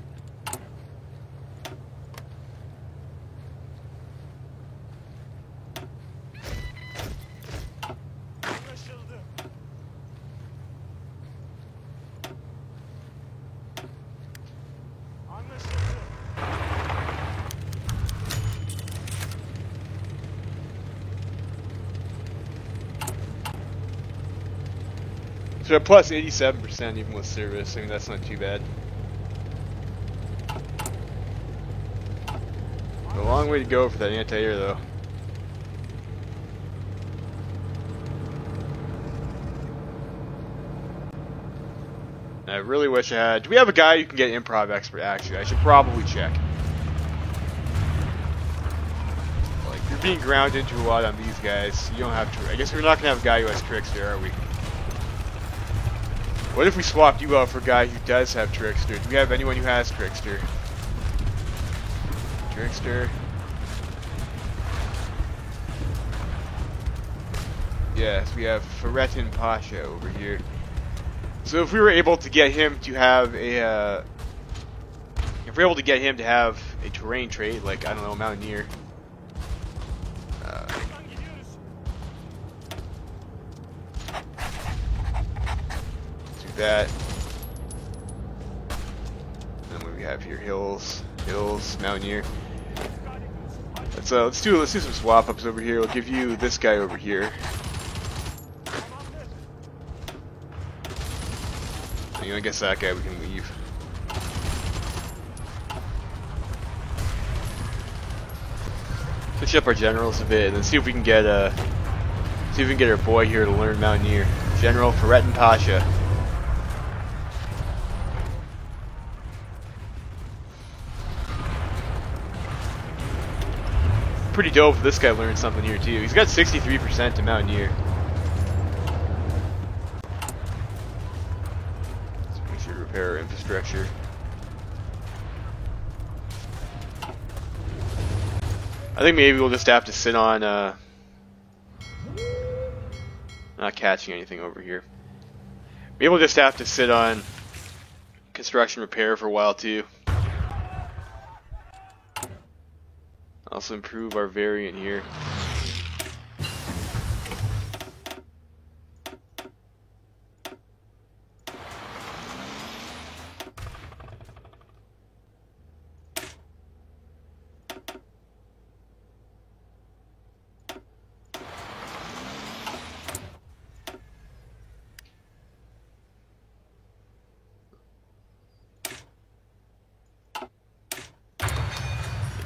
So plus 87% even with service. I mean, that's not too bad. A long way to go for that anti-air, though. I really wish I had. Do we have a guy who can get improv expert? Actually, I should probably check. Like, you're being ground into a lot on these guys. You don't have to. I guess we're not gonna have a guy who has trickster, are we? What if we swapped you out for a guy who does have trickster? Do we have anyone who has trickster? Trickster. Yes, we have Ferretin Pasha over here. So if we were able to get him to have a, if we're able to get him to have a terrain trait, like, I don't know, Mountaineer. Do that. And then what do we have here? Hills, Mountaineer. Let's do some swap ups over here. We'll give you this guy over here. I guess that guy we can leave. Switch up our generals a bit, and then see if we can get our boy here to learn Mountaineer. General Ferretin Pasha. Pretty dope if this guy learned something here too. He's got 63% to Mountaineer. Repair infrastructure. I think maybe we'll just have to sit on not catching anything over here. Maybe we'll just have to sit on construction repair for a while too. Also improve our variant here.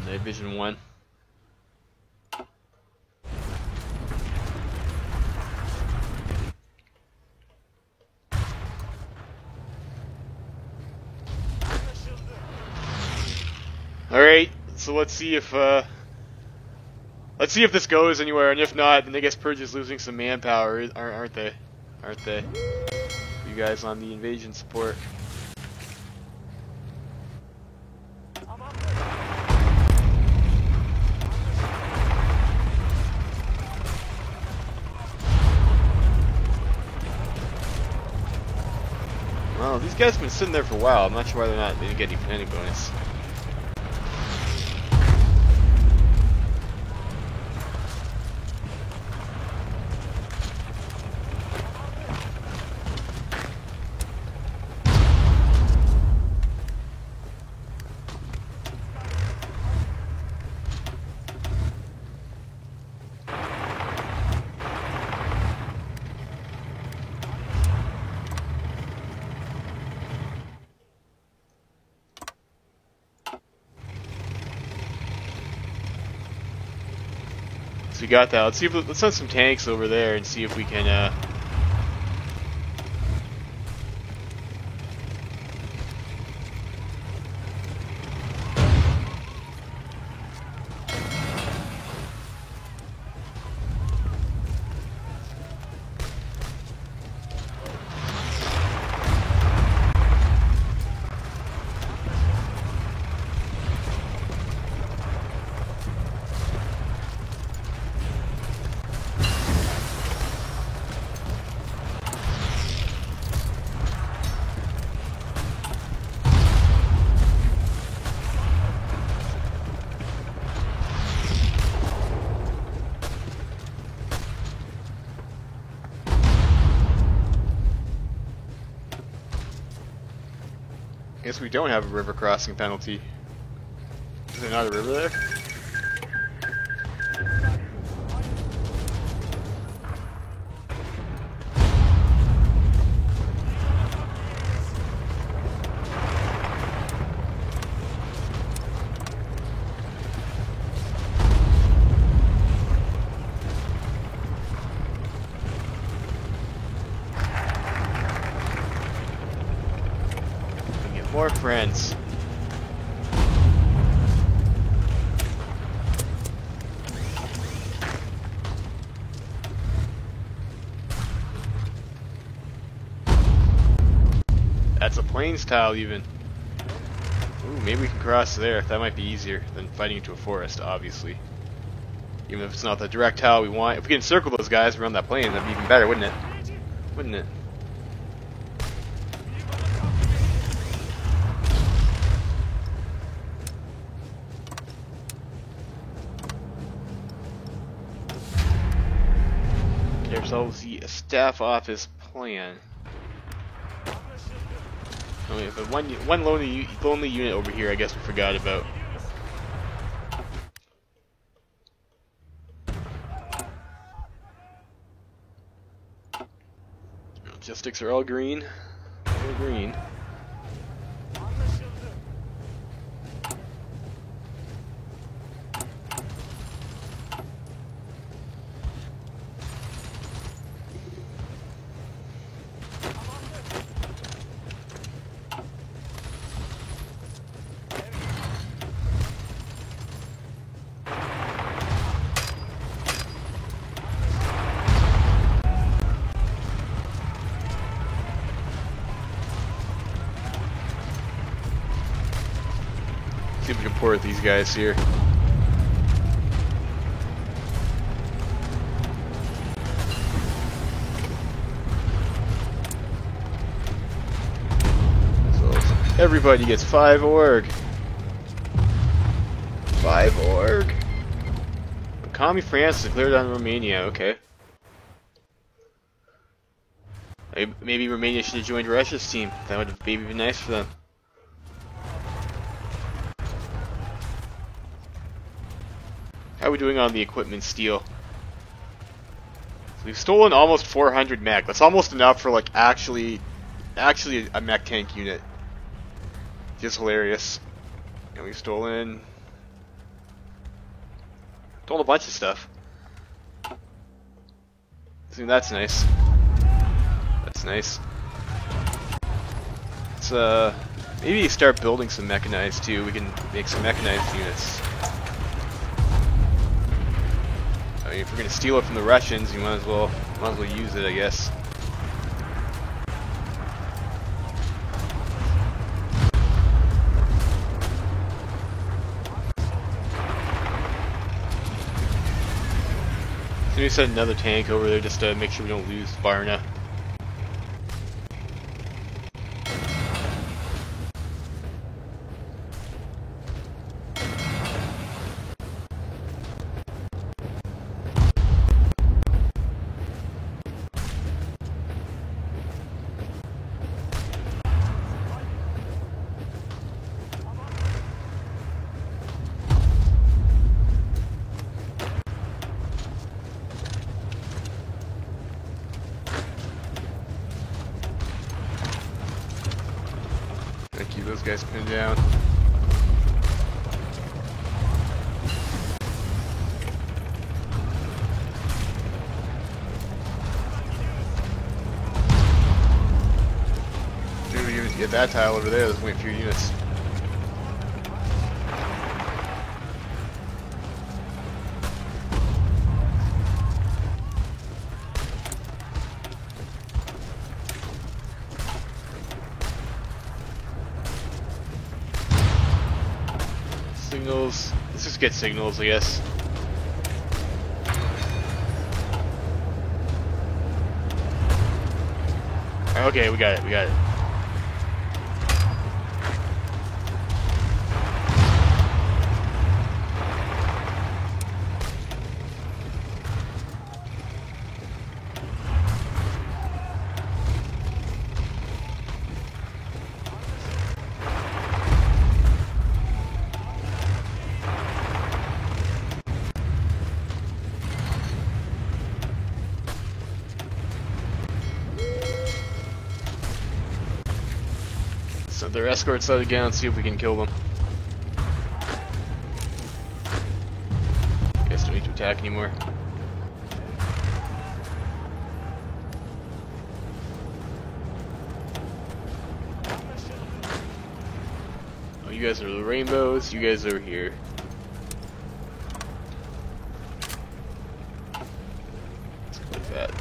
Night Vision 1. Alright, so let's see if this goes anywhere, and if not, then I guess Purge is losing some manpower, aren't they? Aren't they? You guys on the invasion support. know, these guys have been sitting there for a while. I'm not sure why they're not getting any bonus. So we got that. Let's send some tanks over there and see if we can I guess we don't have a river crossing penalty. Is there not a river there? More friends. That's a plains tile even. Ooh, maybe we can cross there. That might be easier than fighting into a forest, obviously. Even if it's not the direct tile we want. If we can circle those guys around that plain, that'd be even better, wouldn't it? Wouldn't it? Ourselves the staff office plan. Oh, yeah, but one lonely unit over here, I guess we forgot about. Logistics are all green. All green. See if we can port these guys here. So everybody gets 5 org. 5 org. Commie France declared on Romania. Okay. Maybe Romania should have joined Russia's team. That would have maybe been nice for them. How are we doing on the equipment steal? So we've stolen almost 400 mech. That's almost enough for like actually a mech tank unit. Just hilarious. And we've stolen a bunch of stuff. I think that's nice. That's nice. Let's maybe start building some mechanized too. We can make some mechanized units. I mean, if we're gonna steal it from the Russians, you might as well use it, I guess. So we send another tank over there just to make sure we don't lose Varna. guy's pinned down. Get that tile over there, there's only a few units. Signals, let's just get signals, I guess. Okay, we got it, we got it. So their escorts out again, let's see if we can kill them. Guess don't need to attack anymore. Oh, you guys are the rainbows, you guys are here. Let's go like that.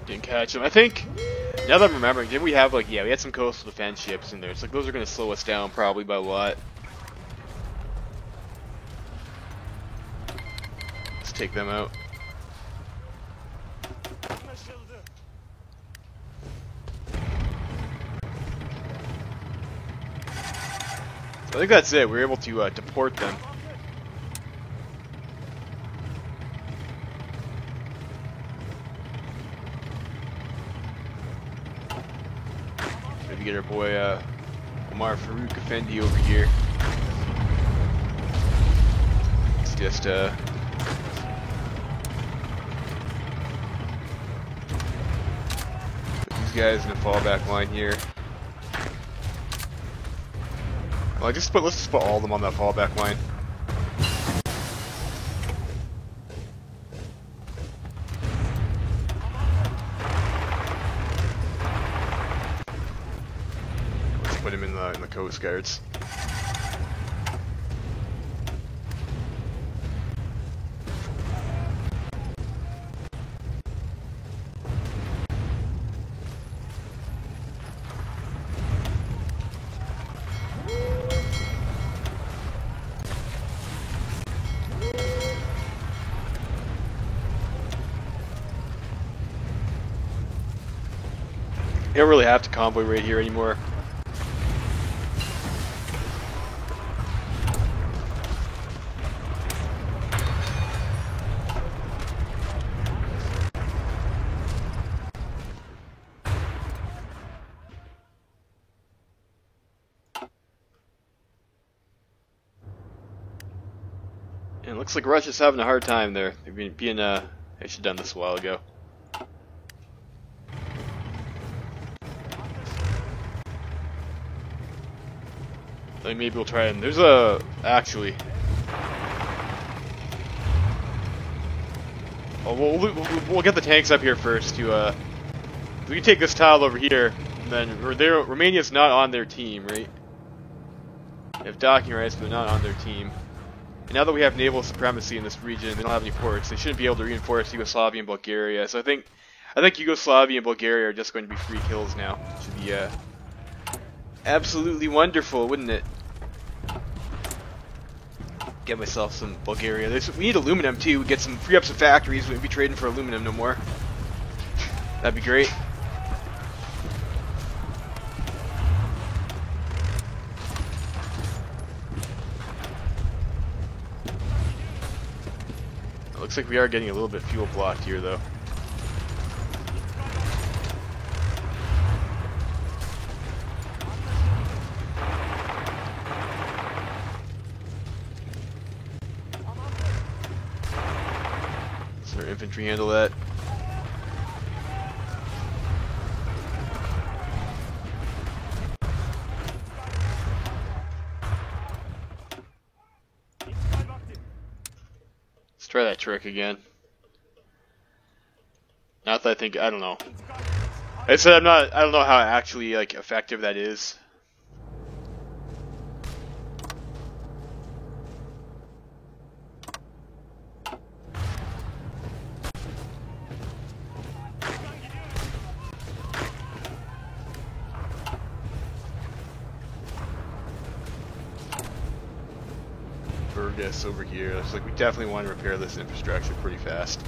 Didn't catch him. I think, now that I'm remembering, didn't we have like, yeah, we had some coastal defense ships in there. It's like those are going to slow us down probably by a lot. Let's take them out. So I think that's it. We were able to deport them. Maybe get our boy Omar Farouk Effendi over here. Let's just put these guys in a fallback line here. Well, let's just put all of them on that fallback line. Let's put him in the Coast Guards. You don't really have to convoy right here anymore. And it looks like Russia's having a hard time there. They've been being they should have done this a while ago. Maybe we'll try and there's actually. Oh, we'll get the tanks up here first to we can take this tile over here, and then Romania's not on their team, right? They have docking rights, but not on their team. And now that we have naval supremacy in this region, they don't have any ports. They shouldn't be able to reinforce Yugoslavia and Bulgaria. So I think Yugoslavia and Bulgaria are just going to be free kills now. It should be absolutely wonderful, wouldn't it? Get myself some Bulgaria. We need aluminum too. Get some free up some factories. We wouldn't be trading for aluminum no more. That'd be great. Looks like we are getting a little bit fuel blocked here, though. So our infantry handle that. Let's try that trick again. Not that I don't know. I said I don't know how actually like effective that is. Burgess over here. Looks like we definitely want to repair this infrastructure pretty fast.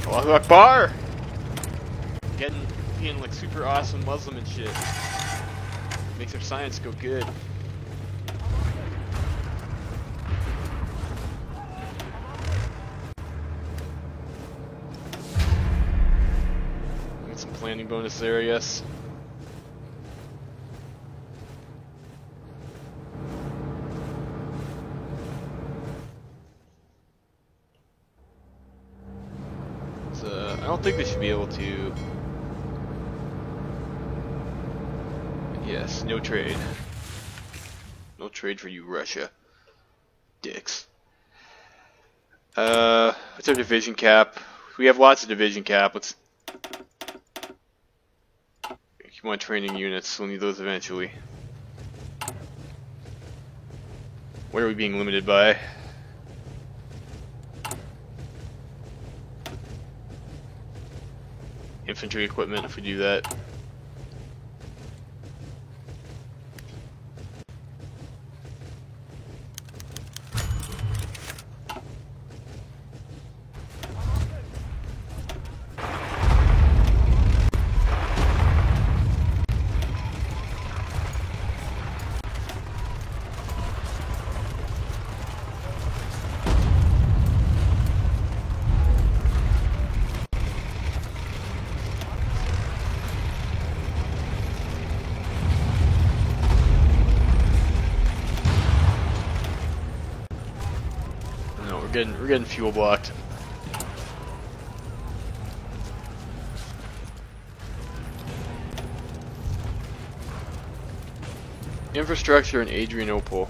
Allahu Akbar! Being like super awesome Muslim and shit. Makes our science go good. Get some planning bonus there, I guess. I don't think they should be able to. Yes, no trade. No trade for you, Russia. Dicks. What's our division cap? We have lots of division cap. Let's keep on training units. We'll need those eventually. What are we being limited by? Infantry equipment, if we do that. We're getting fuel blocked. Infrastructure in Adrianople.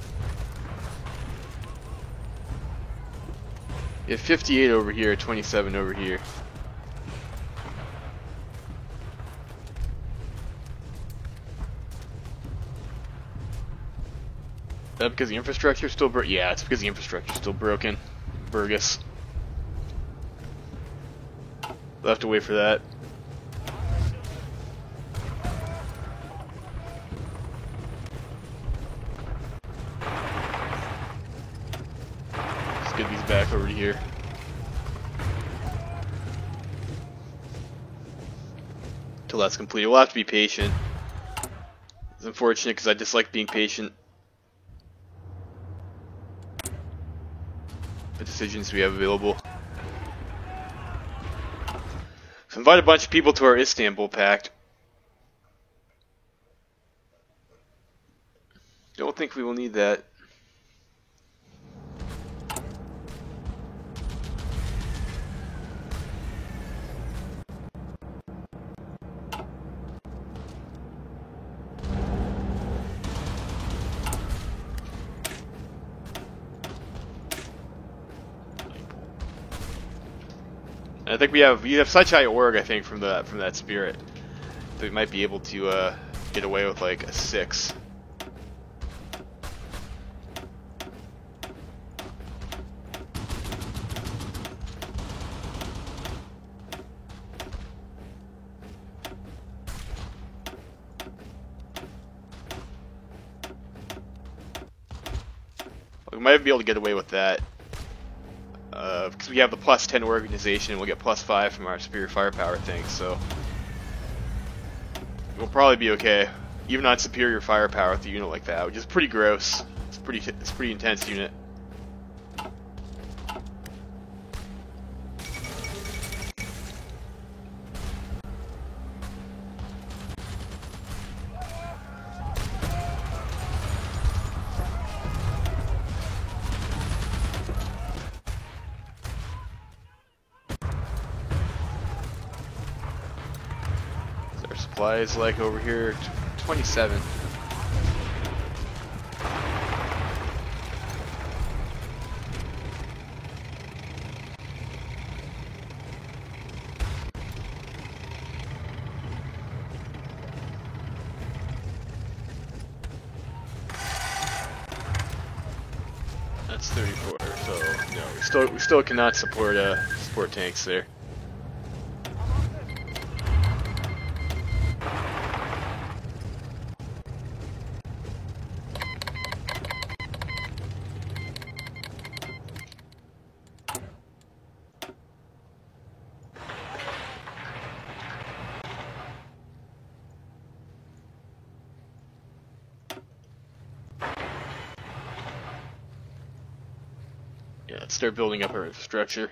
You have 58 over here, 27 over here. Is that because the infrastructure is still broken? Yeah, it's because the infrastructure is still broken. Burgess. We'll have to wait for that. Let's get these back over to here. Till that's completed. We'll have to be patient. It's unfortunate because I dislike being patient. The decisions we have available. So invite a bunch of people to our Istanbul Pact. Don't think we will need that. I think we have such high org, I think, from that spirit that we might be able to get away with like a 6. We might be able to get away with that. Because we have the +10 organization, we'll get +5 from our superior firepower thing, so we'll probably be okay. Even on superior firepower with a unit like that, which is pretty gross. It's a pretty intense unit. Supplies like over here, 27. That's 34. So no, we still cannot support tanks there. Yeah, let's start building up our infrastructure.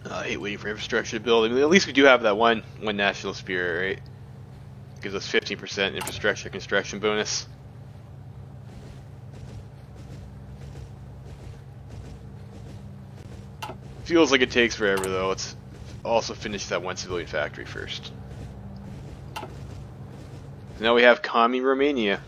I hate waiting for infrastructure to build. I mean, at least we do have that one national spirit, right? Gives us 15% infrastructure construction bonus. Feels like it takes forever though. Let's also finish that one civilian factory first. Now we have Commie Romania.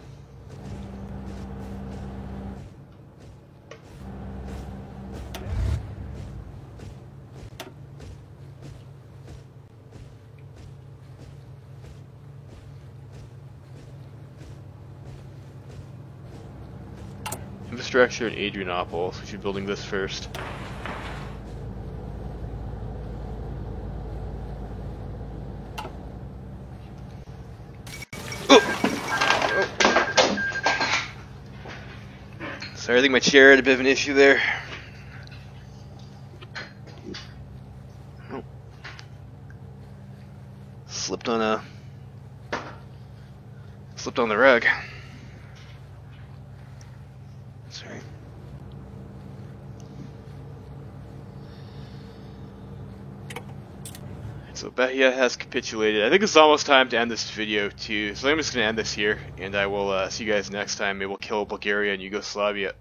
Infrastructure in Adrianople, so we should be building this first. Sorry, I think my chair had a bit of an issue there. Oh. Slipped on the rug. Sorry. So Bahia has capitulated. I think it's almost time to end this video too, so I'm just going to end this here, and I will see you guys next time. Maybe we'll kill Bulgaria and Yugoslavia.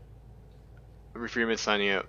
Every Freeman signing out.